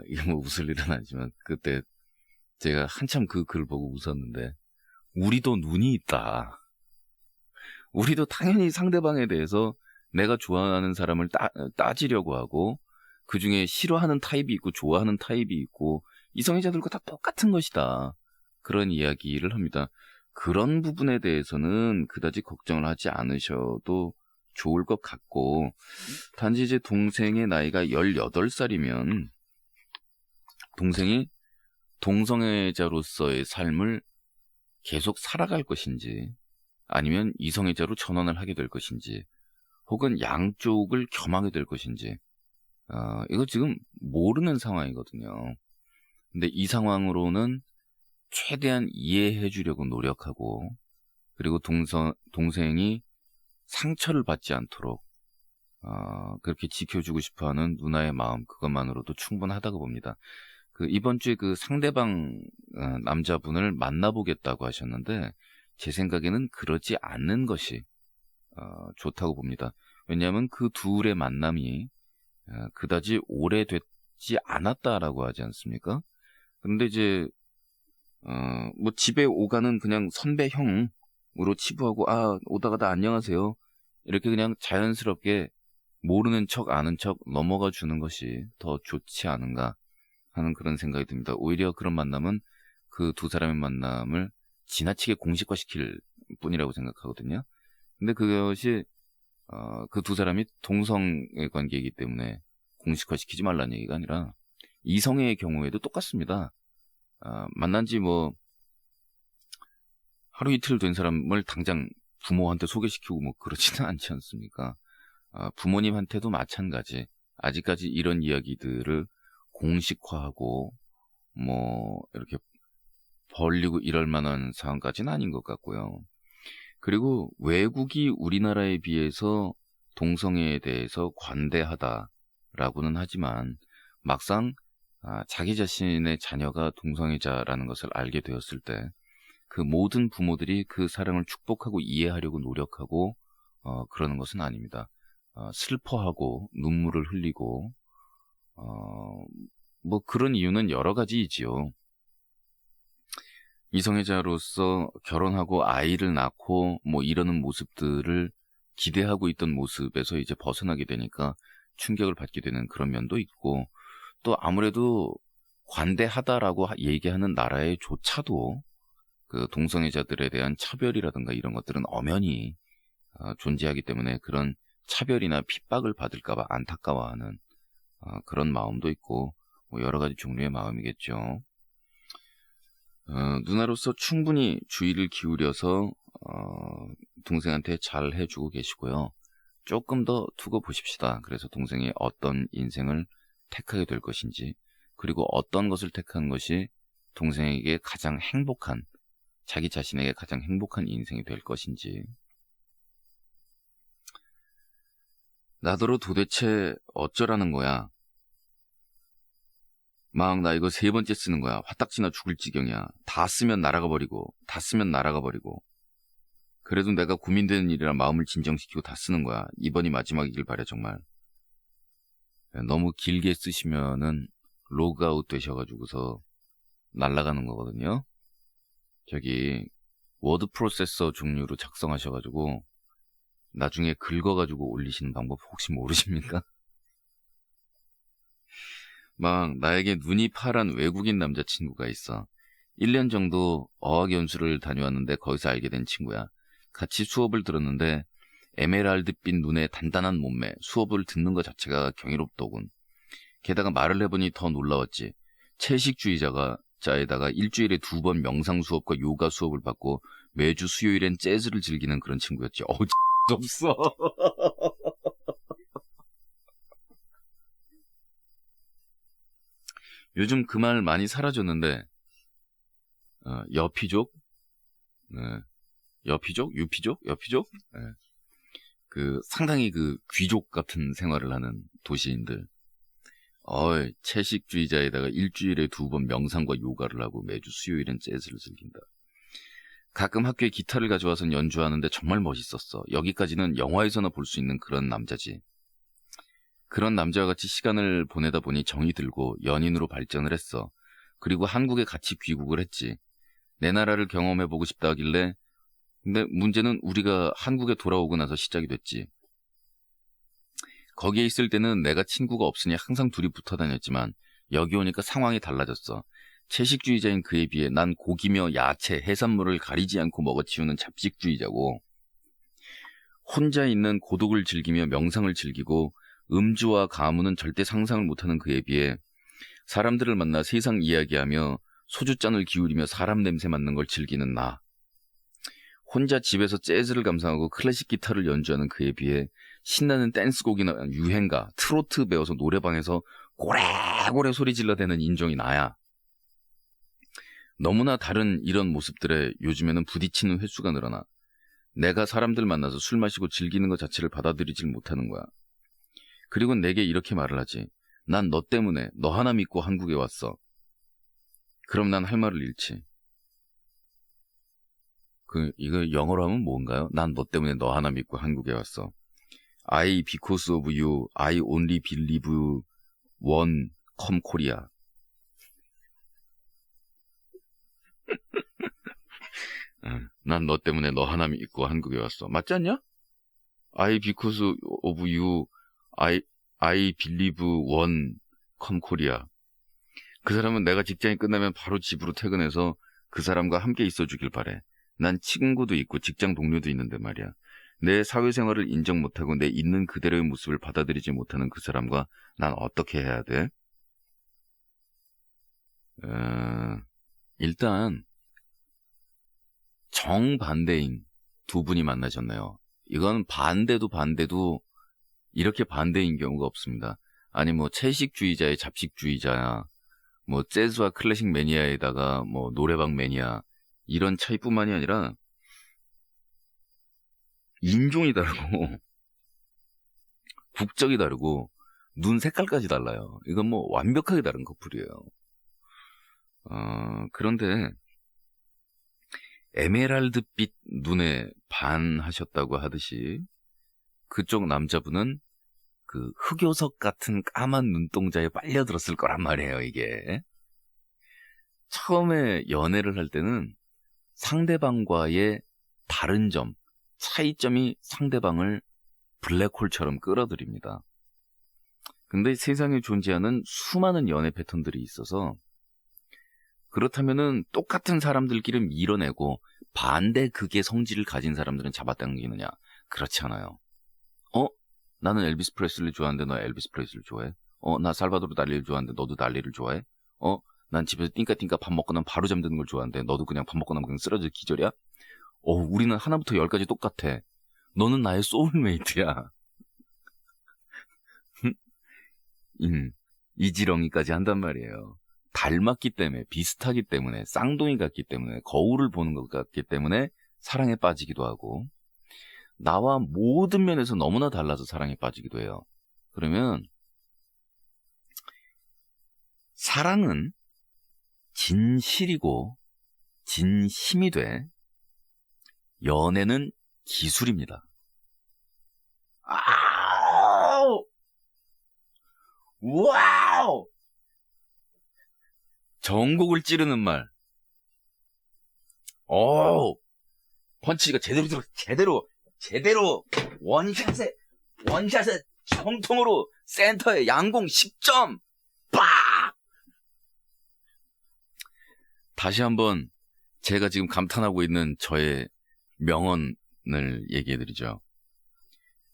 이게 뭐 웃을 일은 아니지만 그때 제가 한참 그 글 보고 웃었는데, 우리도 눈이 있다. 우리도 당연히 상대방에 대해서 내가 좋아하는 사람을 따지려고 하고, 그 중에 싫어하는 타입이 있고 좋아하는 타입이 있고 이성애자들과 다 똑같은 것이다. 그런 이야기를 합니다. 그런 부분에 대해서는 그다지 걱정을 하지 않으셔도 좋을 것 같고, 단지 이제 동생의 나이가 18살이면 동생이 동성애자로서의 삶을 계속 살아갈 것인지 아니면 이성애자로 전환을 하게 될 것인지 혹은 양쪽을 겸하게 될 것인지 이거 지금 모르는 상황이거든요. 근데 이 상황으로는 최대한 이해해 주려고 노력하고, 그리고 동생이 상처를 받지 않도록 그렇게 지켜주고 싶어하는 누나의 마음, 그것만으로도 충분하다고 봅니다. 이번 주에 그 상대방 남자분을 만나보겠다고 하셨는데 제 생각에는 그러지 않는 것이 좋다고 봅니다. 왜냐하면 그 둘의 만남이 그다지 오래됐지 않았다라고 하지 않습니까? 그런데 이제 뭐 집에 오가는 그냥 선배 형으로 치부하고 오다가다 안녕하세요 이렇게 그냥 자연스럽게 모르는 척 아는 척 넘어가 주는 것이 더 좋지 않은가 하는 그런 생각이 듭니다. 오히려 그런 만남은 그 두 사람의 만남을 지나치게 공식화시킬 뿐이라고 생각하거든요. 근데 그것이 그 두 사람이 동성애 관계이기 때문에 공식화시키지 말라는 얘기가 아니라 이성애의 경우에도 똑같습니다. 만난 지 뭐 하루 이틀 된 사람을 당장 부모한테 소개시키고 뭐 그러지는 않지 않습니까? 부모님한테도 마찬가지. 아직까지 이런 이야기들을 공식화하고 뭐 이렇게 벌리고 이럴 만한 상황까지는 아닌 것 같고요. 그리고 외국이 우리나라에 비해서 동성애에 대해서 관대하다라고는 하지만 막상 자기 자신의 자녀가 동성애자라는 것을 알게 되었을 때 그 모든 부모들이 그 사랑을 축복하고 이해하려고 노력하고 그러는 것은 아닙니다. 슬퍼하고 눈물을 흘리고 뭐 그런 이유는 여러 가지이지요. 이성애자로서 결혼하고 아이를 낳고 뭐 이러는 모습들을 기대하고 있던 모습에서 이제 벗어나게 되니까 충격을 받게 되는 그런 면도 있고, 또 아무래도 관대하다라고 얘기하는 나라에 조차도 그 동성애자들에 대한 차별이라든가 이런 것들은 엄연히 존재하기 때문에 그런 차별이나 핍박을 받을까봐 안타까워하는 그런 마음도 있고, 뭐 여러 가지 종류의 마음이겠죠. 누나로서 충분히 주의를 기울여서 동생한테 잘 해주고 계시고요. 조금 더 두고 보십시다. 그래서 동생이 어떤 인생을 택하게 될 것인지, 그리고 어떤 것을 택한 것이 동생에게 가장 행복한, 자기 자신에게 가장 행복한 인생이 될 것인지. 나더러 도대체 어쩌라는 거야. 막 나 이거 3번째 쓰는 거야. 화딱지나 죽을 지경이야. 다 쓰면 날아가 버리고. 그래도 내가 고민되는 일이라 마음을 진정시키고 다 쓰는 거야. 이번이 마지막이길 바래 정말. 너무 길게 쓰시면은 로그아웃 되셔가지고서 날아가는 거거든요. 저기 워드 프로세서 종류로 작성하셔가지고 나중에 긁어가지고 올리시는 방법 혹시 모르십니까? 막 나에게 눈이 파란 외국인 남자친구가 있어. 1년 정도 어학연수를 다녀왔는데 거기서 알게 된 친구야. 같이 수업을 들었는데 에메랄드빛 눈에 단단한 몸매, 수업을 듣는 것 자체가 경이롭더군. 게다가 말을 해보니 더 놀라웠지. 채식주의자에다가 일주일에 2번 명상 수업과 요가 수업을 받고 매주 수요일엔 재즈를 즐기는 그런 친구였지. 없어. 요즘 그 말 많이 사라졌는데, 여피족? 네. 여피족? 유피족? 여피족? 네. 상당히 귀족 같은 생활을 하는 도시인들. 채식주의자에다가 일주일에 2번 명상과 요가를 하고 매주 수요일엔 재즈를 즐긴다. 가끔 학교에 기타를 가져와서 연주하는데 정말 멋있었어. 여기까지는 영화에서나 볼 수 있는 그런 남자지. 그런 남자와 같이 시간을 보내다 보니 정이 들고 연인으로 발전을 했어. 그리고 한국에 같이 귀국을 했지. 내 나라를 경험해보고 싶다 하길래, 근데 문제는 우리가 한국에 돌아오고 나서 시작이 됐지. 거기에 있을 때는 내가 친구가 없으니 항상 둘이 붙어 다녔지만 여기 오니까 상황이 달라졌어. 채식주의자인 그에 비해 난 고기며 야채, 해산물을 가리지 않고 먹어치우는 잡식주의자고, 혼자 있는 고독을 즐기며 명상을 즐기고 음주와 가무는 절대 상상을 못하는 그에 비해 사람들을 만나 세상 이야기하며 소주잔을 기울이며 사람 냄새 맡는 걸 즐기는 나. 혼자 집에서 재즈를 감상하고 클래식 기타를 연주하는 그에 비해 신나는 댄스곡이나 유행가, 트로트 배워서 노래방에서 고래고래 소리 질러대는 인종이 나야. 너무나 다른 이런 모습들에 요즘에는 부딪히는 횟수가 늘어나 내가 사람들 만나서 술 마시고 즐기는 것 자체를 받아들이질 못하는 거야. 그리고 내게 이렇게 말을 하지. 난 너 때문에, 너 하나 믿고 한국에 왔어. 그럼 난 할 말을 잃지. 이거 영어로 하면 뭔가요? 난 너 때문에 너 하나 믿고 한국에 왔어. I because of you, I only believe one come Korea. 난 너 때문에 너 하나 믿고 한국에 왔어. 맞지 않냐? I because of you, I believe one come Korea. 그 사람은 내가 직장이 끝나면 바로 집으로 퇴근해서 그 사람과 함께 있어주길 바래. 난 친구도 있고 직장 동료도 있는데 말이야. 내 사회생활을 인정 못하고 내 있는 그대로의 모습을 받아들이지 못하는 그 사람과 난 어떻게 해야 돼? 일단 정반대인 두 분이 만나셨네요. 이건 반대도 이렇게 반대인 경우가 없습니다. 아니 뭐 채식주의자의 잡식주의자야, 뭐 재즈와 클래식 매니아에다가 뭐 노래방 매니아, 이런 차이뿐만이 아니라 인종이 다르고 국적이 다르고 눈 색깔까지 달라요. 이건 뭐 완벽하게 다른 커플이에요. 그런데 에메랄드빛 눈에 반하셨다고 하듯이 그쪽 남자분은 그 흑요석 같은 까만 눈동자에 빨려들었을 거란 말이에요. 이게 처음에 연애를 할 때는 상대방과의 다른 점, 차이점이 상대방을 블랙홀처럼 끌어들입니다. 근데 세상에 존재하는 수많은 연애 패턴들이 있어서 그렇다면은 똑같은 사람들끼리 밀어내고 반대 극의 성질을 가진 사람들은 잡아당기느냐? 그렇지 않아요. 나는 엘비스 프레슬리 좋아하는데 너 엘비스 프레슬리 좋아해? 나 살바도르 달리를 좋아하는데 너도 달리를 좋아해? 난 집에서 띵까띵까 밥 먹고 나면 바로 잠드는 걸 좋아하는데 너도 그냥 밥 먹고 나면 그냥 쓰러져 기절이야? 우리는 하나부터 열까지 똑같아. 너는 나의 소울메이트야. 이지렁이까지 한단 말이에요. 닮았기 때문에, 비슷하기 때문에, 쌍둥이 같기 때문에, 거울을 보는 것 같기 때문에 사랑에 빠지기도 하고, 나와 모든 면에서 너무나 달라서 사랑에 빠지기도 해요. 그러면 사랑은 진실이고 진심이 돼 연애는 기술입니다. 와우! 전곡을 찌르는 말. 펀치가 제대로 들어, 제대로 원샷에 정통으로 센터에 양공 10점! 빡! 다시 한번 제가 지금 감탄하고 있는 저의 명언을 얘기해드리죠.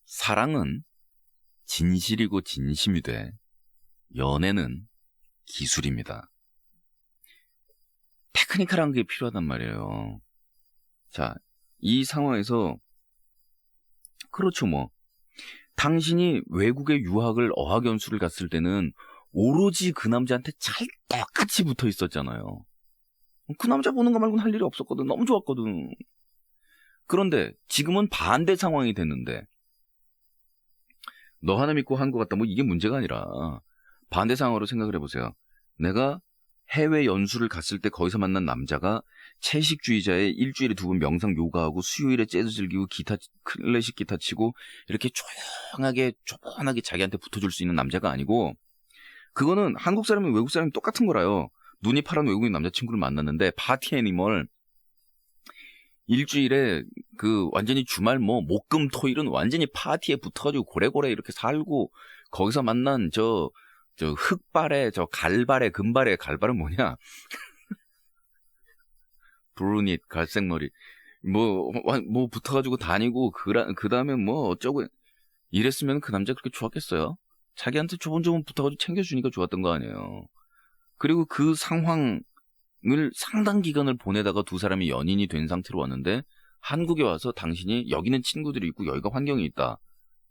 사랑은 진실이고 진심이 돼 연애는 기술입니다. 테크니컬한 게 필요하단 말이에요. 자, 이 상황에서 그렇죠 뭐. 당신이 외국에 유학을 어학연수를 갔을 때는 오로지 그 남자한테 찰떡같이 붙어 있었잖아요. 그 남자 보는 거 말고는 할 일이 없었거든. 너무 좋았거든. 그런데 지금은 반대 상황이 됐는데 너 하나 믿고 한 것 같다. 뭐 이게 문제가 아니라 반대 상황으로 생각을 해보세요. 내가 해외 연수를 갔을 때 거기서 만난 남자가 채식주의자에 일주일에 2번 명상 요가하고 수요일에 재즈 즐기고 클래식 기타 치고 이렇게 조용하게 자기한테 붙어줄 수 있는 남자가 아니고 그거는 한국 사람이 외국 사람이 똑같은 거라요. 눈이 파란 외국인 남자친구를 만났는데 파티 애니멀 일주일에 완전히 주말 목금토일은 완전히 파티에 붙어가지고 고래고래 이렇게 살고 거기서 만난 저 흑발에 갈발에 금발에 갈발은 뭐냐? 브루닛 갈색머리 뭐 붙어가지고 다니고 그 다음에 어쩌고 이랬으면 그 남자 그렇게 좋았겠어요? 자기한테 조곤조곤 붙어가지고 챙겨주니까 좋았던 거 아니에요. 그리고 그 상황을 상당 기간을 보내다가 두 사람이 연인이 된 상태로 왔는데 한국에 와서 당신이 여기는 친구들이 있고 여기가 환경이 있다.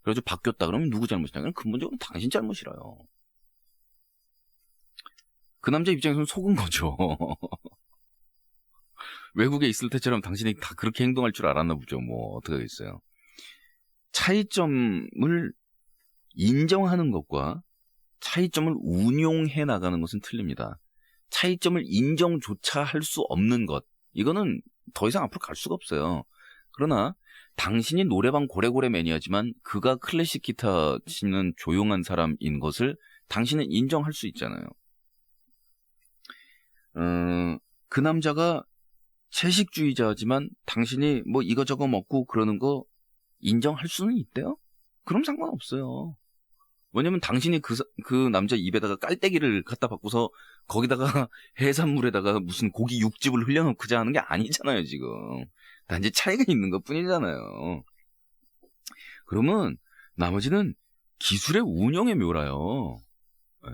그래서 바뀌었다. 그러면 누구 잘못이냐? 그럼 근본적으로 당신 잘못이라요. 그 남자 입장에서는 속은 거죠. 외국에 있을 때처럼 당신이 다 그렇게 행동할 줄 알았나 보죠. 어떻게 하겠어요. 차이점을 인정하는 것과 차이점을 운용해 나가는 것은 틀립니다. 차이점을 인정조차 할 수 없는 것, 이거는 더 이상 앞으로 갈 수가 없어요. 그러나 당신이 노래방 고래고래 매니아지만 그가 클래식 기타 치는 조용한 사람인 것을 당신은 인정할 수 있잖아요. 그 남자가 채식주의자지만 당신이 이거저거 먹고 그러는 거 인정할 수는 있대요? 그럼 상관없어요. 왜냐면 당신이 그 남자 입에다가 깔때기를 갖다 받고서 거기다가 해산물에다가 무슨 고기 육즙을 흘려놓고 자는 게 아니잖아요, 지금. 단지 차이가 있는 것 뿐이잖아요. 그러면 나머지는 기술의 운영의 묘라요. 네.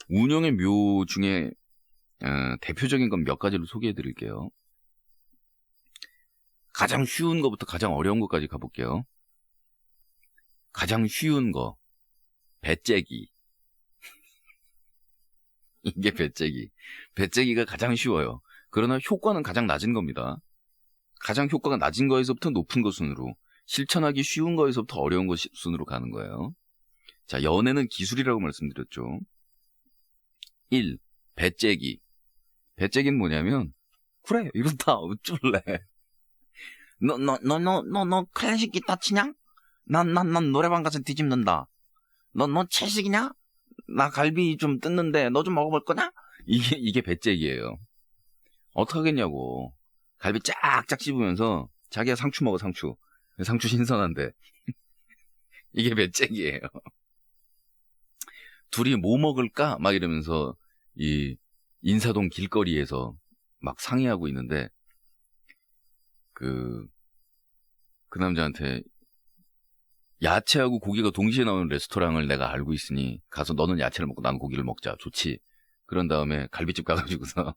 운영의 묘 중에 대표적인 건 몇 가지를 소개해 드릴게요. 가장 쉬운 거부터 가장 어려운 것까지 가볼게요. 가장 쉬운 거. 배째기. 이게 배째기. 배째기가 가장 쉬워요. 그러나 효과는 가장 낮은 겁니다. 가장 효과가 낮은 거에서부터 높은 거 순으로, 실천하기 쉬운 거에서부터 어려운 거 순으로 가는 거예요. 자, 연애는 기술이라고 말씀드렸죠. 1. 배째기. 배째기는 뭐냐면, 그래, 이거 다 어쩔래. 너 클래식 기타 치냐? 난 노래방 가서 뒤집는다. 너 채식이냐? 나 갈비 좀 뜯는데 너 좀 먹어볼 거냐? 이게 배째기예요. 어떡하겠냐고. 갈비 쫙쫙 씹으면서 자기야 상추 먹어 상추. 상추 신선한데. 이게 배째기예요. 둘이 뭐 먹을까? 막 이러면서 이 인사동 길거리에서 막 상의하고 있는데 그 남자한테 야채하고 고기가 동시에 나오는 레스토랑을 내가 알고 있으니 가서 너는 야채를 먹고 나는 고기를 먹자. 좋지. 그런 다음에 갈비집 가가지고서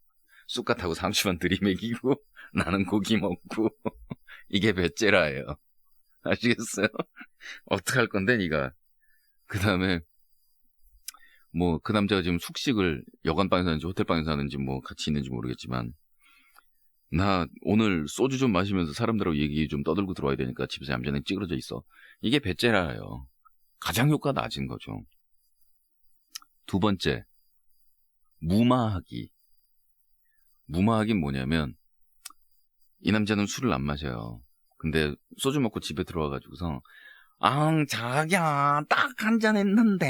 쑥갓 하고 상추만 들이먹이고 나는 고기 먹고 이게 배째라예요. 아시겠어요? 어떡할 건데 니가. 그 다음에 뭐 그 남자가 지금 숙식을 여관방에서 하는지 호텔방에서 하는지 뭐 같이 있는지 모르겠지만 나 오늘 소주 좀 마시면서 사람들하고 얘기 좀 떠들고 들어와야 되니까 집에서 얌전히 찌그러져 있어. 이게 배째라예요. 가장 효과 낮은 거죠. 두 번째, 무마하기. 무마하기는 뭐냐면 이 남자는 술을 안 마셔요. 근데 소주 먹고 집에 들어와가지고서 자기야 딱 한 잔 했는데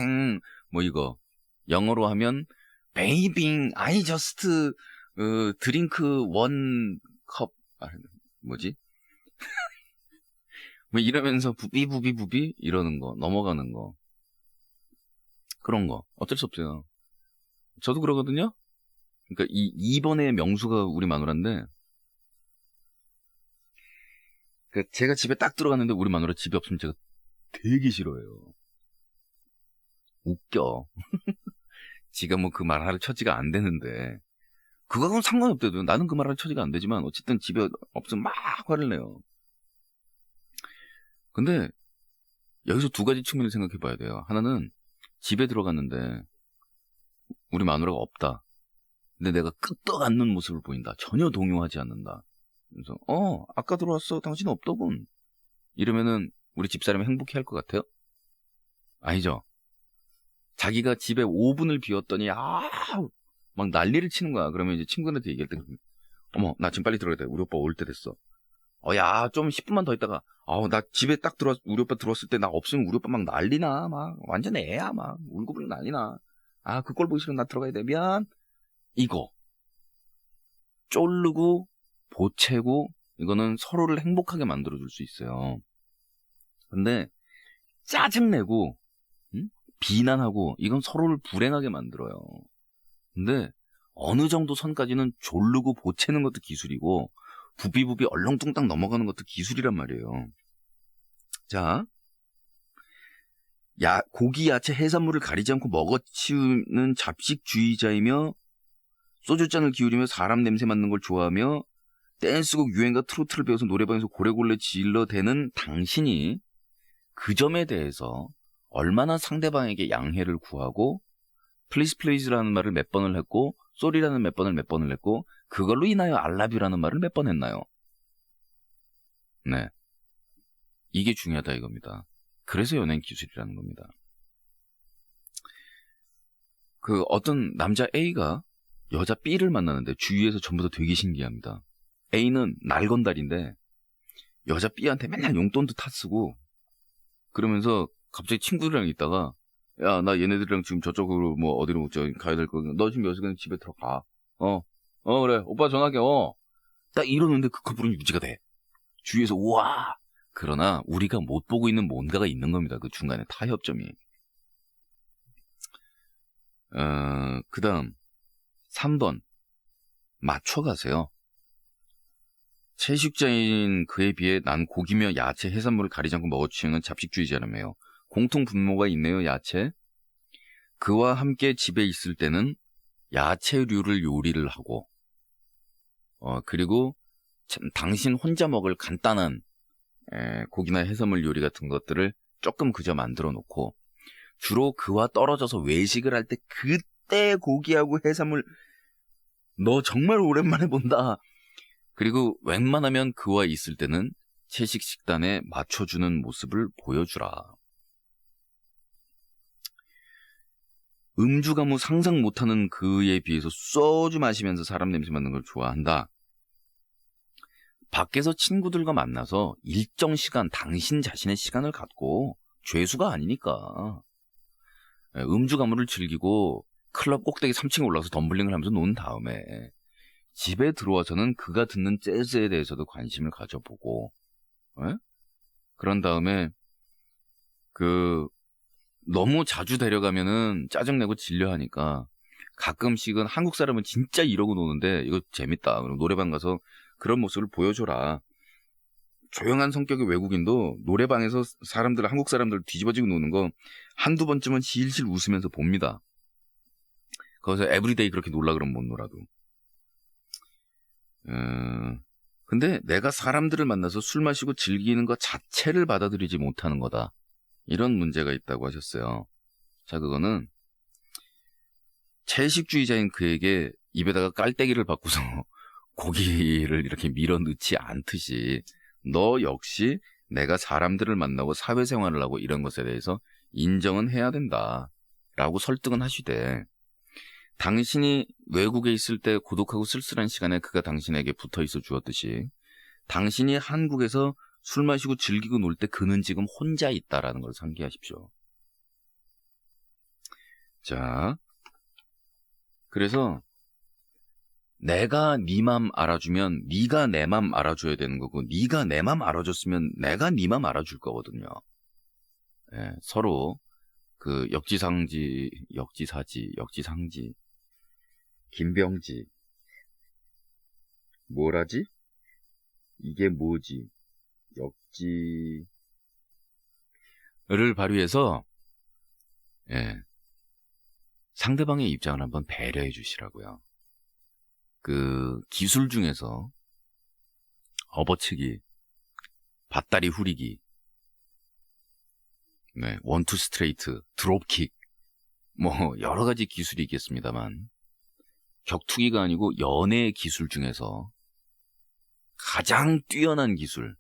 뭐 이거 영어로 하면 Baby, I just drink one cup 뭐지? 뭐 이러면서 부비 이러는 거 넘어가는 거 그런 거 어쩔 수 없어요. 저도 그러거든요. 그러니까 이 2번의 명수가 우리 마누라인데 그 제가 집에 딱 들어갔는데 우리 마누라 집에 없으면 제가 되게 싫어해요. 웃겨. 지가 뭐 그 말할 처지가 안 되는데 그거하고는 상관이 없대도 나는 그 말할 처지가 안 되지만 어쨌든 집에 없으면 막 화를 내요. 근데 여기서 두 가지 측면을 생각해 봐야 돼요. 하나는 집에 들어갔는데 우리 마누라가 없다. 근데 내가 끄떡 않는 모습을 보인다. 전혀 동요하지 않는다. 그래서 아까 들어왔어. 당신 없더군. 이러면은 우리 집사람이 행복해 할 것 같아요? 아니죠. 자기가 집에 5분을 비웠더니 막 난리를 치는 거야. 그러면 이제 친구들한테 얘기할 때 어머 나 지금 빨리 들어가야 돼. 우리 오빠 올 때 됐어. 야 좀 10분만 더 있다가 나 집에 딱 우리 오빠 들어왔을 때 나 없으면 우리 오빠 막 난리나. 막 완전 애야. 막 울고 불고 난리나. 그 꼴 보기 싫으면 나 들어가야 돼. 미안. 이거 쫄르고 보채고 이거는 서로를 행복하게 만들어줄 수 있어요. 근데 짜증내고 비난하고 이건 서로를 불행하게 만들어요. 근데 어느 정도 선까지는 졸르고 보채는 것도 기술이고 부비부비 얼렁뚱땅 넘어가는 것도 기술이란 말이에요. 자, 고기, 야채, 해산물을 가리지 않고 먹어치우는 잡식주의자이며 소주잔을 기울이며 사람 냄새 맡는 걸 좋아하며 댄스곡 유행과 트로트를 배워서 노래방에서 고래골래 질러대는 당신이 그 점에 대해서 얼마나 상대방에게 양해를 구하고 플리즈라는 말을 몇 번을 했고 쏘리라는 몇 번을 했고 그걸로 인하여 알라뷰라는 말을 몇 번 했나요? 네, 이게 중요하다 이겁니다. 그래서 연예인 기술이라는 겁니다. 그 어떤 남자 A가 여자 B를 만나는데 주위에서 전부 다 되게 신기합니다. A는 날건달인데 여자 B한테 맨날 용돈도 타쓰고 그러면서 갑자기 친구들이랑 있다가 야, 나 얘네들이랑 지금 저쪽으로 뭐 어디로 가야 될 거야. 너 지금 여기서 그냥 집에 들어가. 그래. 오빠 전화할게. 딱 이러는데 그 커플은 유지가 돼. 주위에서 우와. 그러나 우리가 못 보고 있는 뭔가가 있는 겁니다. 그 중간에 타협점이. 그 다음 3번 맞춰가세요. 채식자인 그에 비해 난 고기며 야채, 해산물을 가리지 않고 먹어치우는 잡식주의자라며요. 공통 분모가 있네요. 야채. 그와 함께 집에 있을 때는 야채류를 요리를 하고 그리고 당신 혼자 먹을 간단한 고기나 해산물 요리 같은 것들을 조금 그저 만들어 놓고 주로 그와 떨어져서 외식을 할 때 그때 고기하고 해산물 너 정말 오랜만에 본다. 그리고 웬만하면 그와 있을 때는 채식 식단에 맞춰주는 모습을 보여주라. 음주 가무 상상 못하는 그에 비해서 소주 마시면서 사람 냄새 맡는 걸 좋아한다. 밖에서 친구들과 만나서 일정 시간 당신 자신의 시간을 갖고 죄수가 아니니까 음주 가무를 즐기고 클럽 꼭대기 3층에 올라가서 덤블링을 하면서 논 다음에 집에 들어와서는 그가 듣는 재즈에 대해서도 관심을 가져보고, 에? 그런 다음에 너무 자주 데려가면은 짜증내고 질려하니까 가끔씩은 한국 사람은 진짜 이러고 노는데 이거 재밌다. 그럼 노래방 가서 그런 모습을 보여줘라. 조용한 성격의 외국인도 노래방에서 한국 사람들 뒤집어지고 노는 거 한두 번쯤은 실실 웃으면서 봅니다. 거기서 에브리데이 그렇게 놀라 그러면 못 놀아도. 근데 내가 사람들을 만나서 술 마시고 즐기는 것 자체를 받아들이지 못하는 거다. 이런 문제가 있다고 하셨어요. 자, 그거는 채식주의자인 그에게 입에다가 깔때기를 받고서 고기를 이렇게 밀어 넣지 않듯이 너 역시 내가 사람들을 만나고 사회생활을 하고 이런 것에 대해서 인정은 해야 된다. 라고 설득은 하시되 당신이 외국에 있을 때 고독하고 쓸쓸한 시간에 그가 당신에게 붙어 있어 주었듯이 당신이 한국에서 술 마시고 즐기고 놀 때 그는 지금 혼자 있다라는 걸 상기하십시오. 자, 그래서 내가 네 맘 알아주면 네가 내 맘 알아줘야 되는 거고 네가 내 맘 알아줬으면 내가 네 맘 알아줄 거거든요. 예, 서로 그 역지상지, 김병지, 뭐라지? 이게 뭐지? 역지를 발휘해서 예, 상대방의 입장을 한번 배려해 주시라고요. 그 기술 중에서 업어치기, 밭다리 후리기, 네, 원투 스트레이트, 드롭킥, 뭐 여러 가지 기술이 있겠습니다만 격투기가 아니고 연애의 기술 중에서 가장 뛰어난 기술,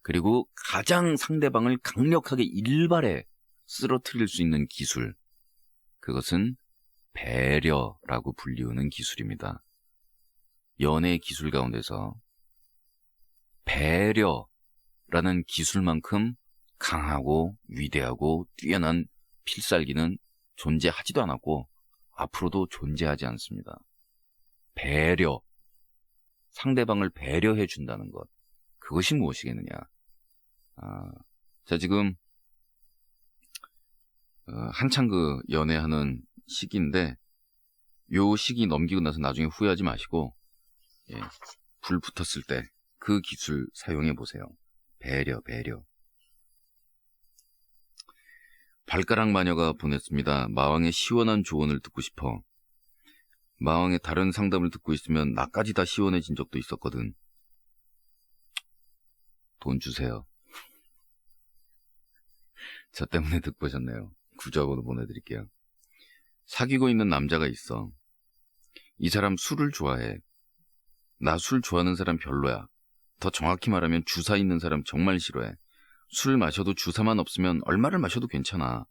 그리고 가장 상대방을 강력하게 일발에 쓰러뜨릴 수 있는 기술, 그것은 배려라고 불리우는 기술입니다. 연애의 기술 가운데서 배려라는 기술만큼 강하고 위대하고 뛰어난 필살기는 존재하지도 않았고 앞으로도 존재하지 않습니다. 배려, 상대방을 배려해 준다는 것, 그것이 무엇이겠느냐. 자, 지금 한창 그 연애하는 시기인데 요 시기 넘기고 나서 나중에 후회하지 마시고 예, 불 붙었을 때 그 기술 사용해 보세요. 배려. 발가락 마녀가 보냈습니다. 마왕의 시원한 조언을 듣고 싶어. 마왕의 다른 상담을 듣고 있으면 나까지 다 시원해진 적도 있었거든. 돈 주세요. 저 때문에 듣고 오셨네요. 구조하고도 보내드릴게요. 사귀고 있는 남자가 있어. 이 사람 술을 좋아해. 나 술 좋아하는 사람 별로야. 더 정확히 말하면 주사 있는 사람 정말 싫어해. 술 마셔도 주사만 없으면 얼마를 마셔도 괜찮아.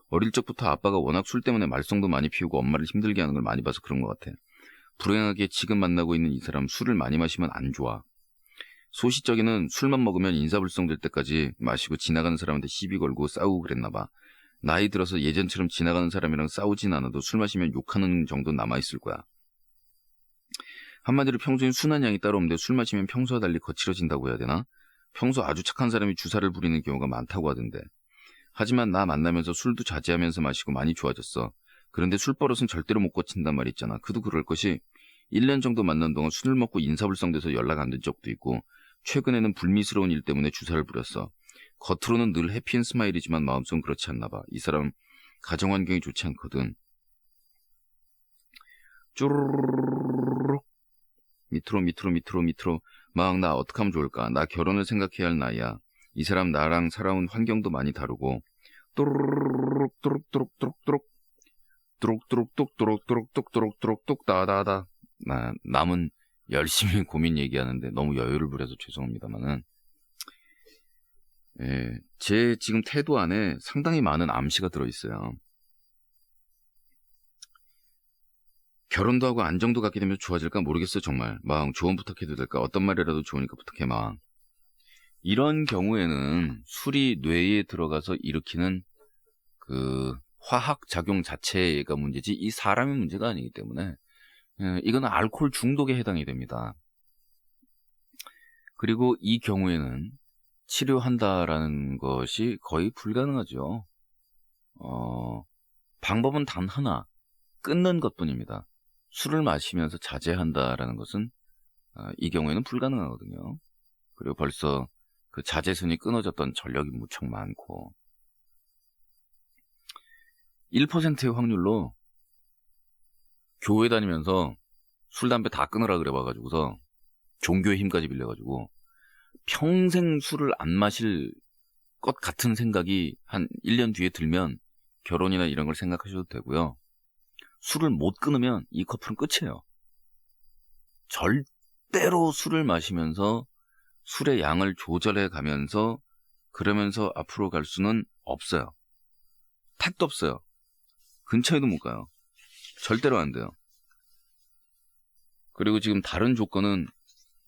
어릴 적부터 아빠가 워낙 술 때문에 말썽도 많이 피우고 엄마를 힘들게 하는 걸 많이 봐서 그런 것 같아. 불행하게 지금 만나고 있는 이 사람 술을 많이 마시면 안 좋아. 소시적에는 술만 먹으면 인사불성 될 때까지 마시고 지나가는 사람한테 시비 걸고 싸우고 그랬나 봐. 나이 들어서 예전처럼 지나가는 사람이랑 싸우진 않아도 술 마시면 욕하는 정도 남아있을 거야. 한마디로 평소엔 순한 양이 따로 없는데 술 마시면 평소와 달리 거칠어진다고 해야 되나? 평소 아주 착한 사람이 주사를 부리는 경우가 많다고 하던데. 하지만 나 만나면서 술도 자제하면서 마시고 많이 좋아졌어. 그런데 술버릇은 절대로 못 고친단 말 있잖아. 그도 그럴 것이 1년 정도 만난 동안 술을 먹고 인사불성돼서 연락 안 된 적도 있고 최근에는 불미스러운 일 때문에 주사를 부렸어. 겉으로는 늘 해피앤 스마일이지만 마음속은 그렇지 않나 봐. 이 사람 가정환경이 좋지 않거든. 쪼르르르르르 밑으로 막 나 어떡하면 좋을까? 나 결혼을 생각해야 할 나이야. 이 사람 나랑 살아온 환경도 많이 다르고 뚜룩뚜룩뚜룩뚜룩뚜룩뚜룩뚜룩뚜룩뚜룩뚜룩뚜룩뚜룩 다다다. 남은 열심히 고민 얘기하는데 너무 여유를 부려서 죄송합니다만은 예, 제 지금 태도 안에 상당히 많은 암시가 들어있어요. 결혼도 하고 안정도 갖게 되면 좋아질까 모르겠어 정말. 마왕 조언 부탁해도 될까? 어떤 말이라도 좋으니까 부탁해 마왕. 이런 경우에는 술이 뇌에 들어가서 일으키는 그 화학 작용 자체가 문제지 이 사람의 문제가 아니기 때문에 이건 알코올 중독에 해당이 됩니다. 그리고 이 경우에는 치료한다라는 것이 거의 불가능하죠. 방법은 단 하나, 끊는 것뿐입니다. 술을 마시면서 자제한다라는 것은 이 경우에는 불가능하거든요. 그리고 벌써 그 자제선이 끊어졌던 전력이 무척 많고 1%의 확률로 교회 다니면서 술, 담배 다 끊으라 그래 봐가지고서 종교의 힘까지 빌려가지고 평생 술을 안 마실 것 같은 생각이 한 1년 뒤에 들면 결혼이나 이런 걸 생각하셔도 되고요. 술을 못 끊으면 이 커플은 끝이에요. 절대로 술을 마시면서 술의 양을 조절해 가면서 그러면서 앞으로 갈 수는 없어요. 택도 없어요. 근처에도 못 가요. 절대로 안 돼요. 그리고 지금 다른 조건은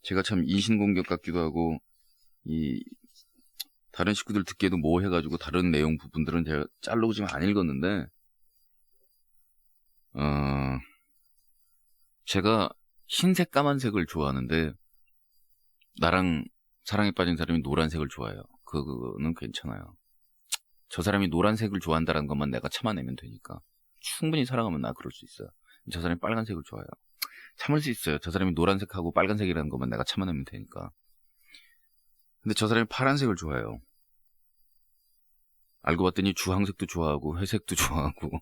제가 참 인신공격 같기도 하고 이 다른 식구들 듣기에도 뭐 해가지고 다른 내용 부분들은 제가 자르고 지금 안 읽었는데 제가 흰색 까만색을 좋아하는데 나랑 사랑에 빠진 사람이 노란색을 좋아해요. 그거는 괜찮아요. 저 사람이 노란색을 좋아한다는 것만 내가 참아내면 되니까 충분히 사랑하면 나 그럴 수 있어요. 저 사람이 빨간색을 좋아해요. 참을 수 있어요. 저 사람이 노란색하고 빨간색이라는 것만 내가 참아내면 되니까. 근데 저 사람이 파란색을 좋아해요. 알고 봤더니 주황색도 좋아하고 회색도 좋아하고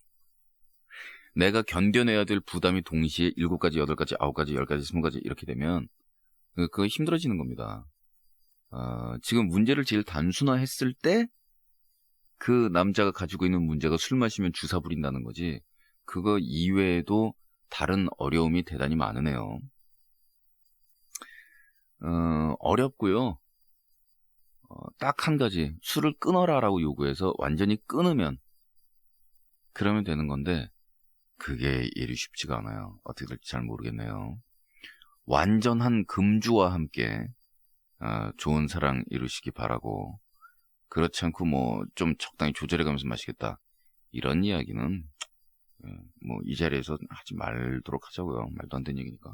내가 견뎌내야 될 부담이 동시에 7가지, 8가지, 9가지, 10가지, 20가지 이렇게 되면 그거 힘들어지는 겁니다. 지금 문제를 제일 단순화했을 때 그 남자가 가지고 있는 문제가 술 마시면 주사 부린다는 거지 그거 이외에도 다른 어려움이 대단히 많으네요. 어렵고요. 딱 한 가지 술을 끊어라라고 요구해서 완전히 끊으면 그러면 되는 건데 그게 일이 쉽지가 않아요. 어떻게 될지 잘 모르겠네요. 완전한 금주와 함께 좋은 사랑 이루시기 바라고 그렇지 않고 뭐 좀 적당히 조절해가면서 마시겠다 이런 이야기는 뭐 이 자리에서 하지 말도록 하자고요. 말도 안 되는 얘기니까.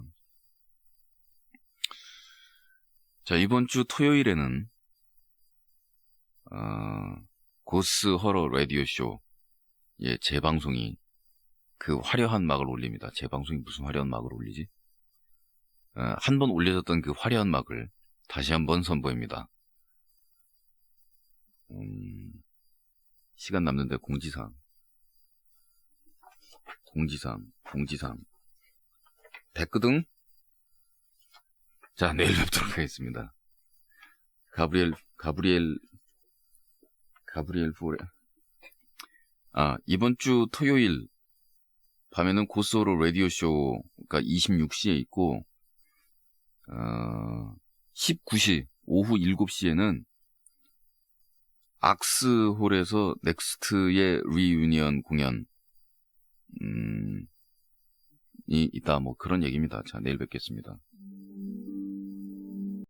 자, 이번 주 토요일에는 고스 호러 라디오 쇼 재방송이 그 화려한 막을 올립니다. 재방송이 무슨 화려한 막을 올리지? 한 번 올려졌던 그 화려한 막을 다시 한번 선보입니다. 시간 남는데 공지사항. 됐거든? 자, 내일 뵙도록 하겠습니다. 가브리엘 포레. 이번 주 토요일 밤에는 고스호러 라디오 쇼가 26시에 있고, 19시, 오후 7시에는 악스홀에서 넥스트의 리유니언 공연이 있다. 뭐 그런 얘기입니다. 자, 내일 뵙겠습니다.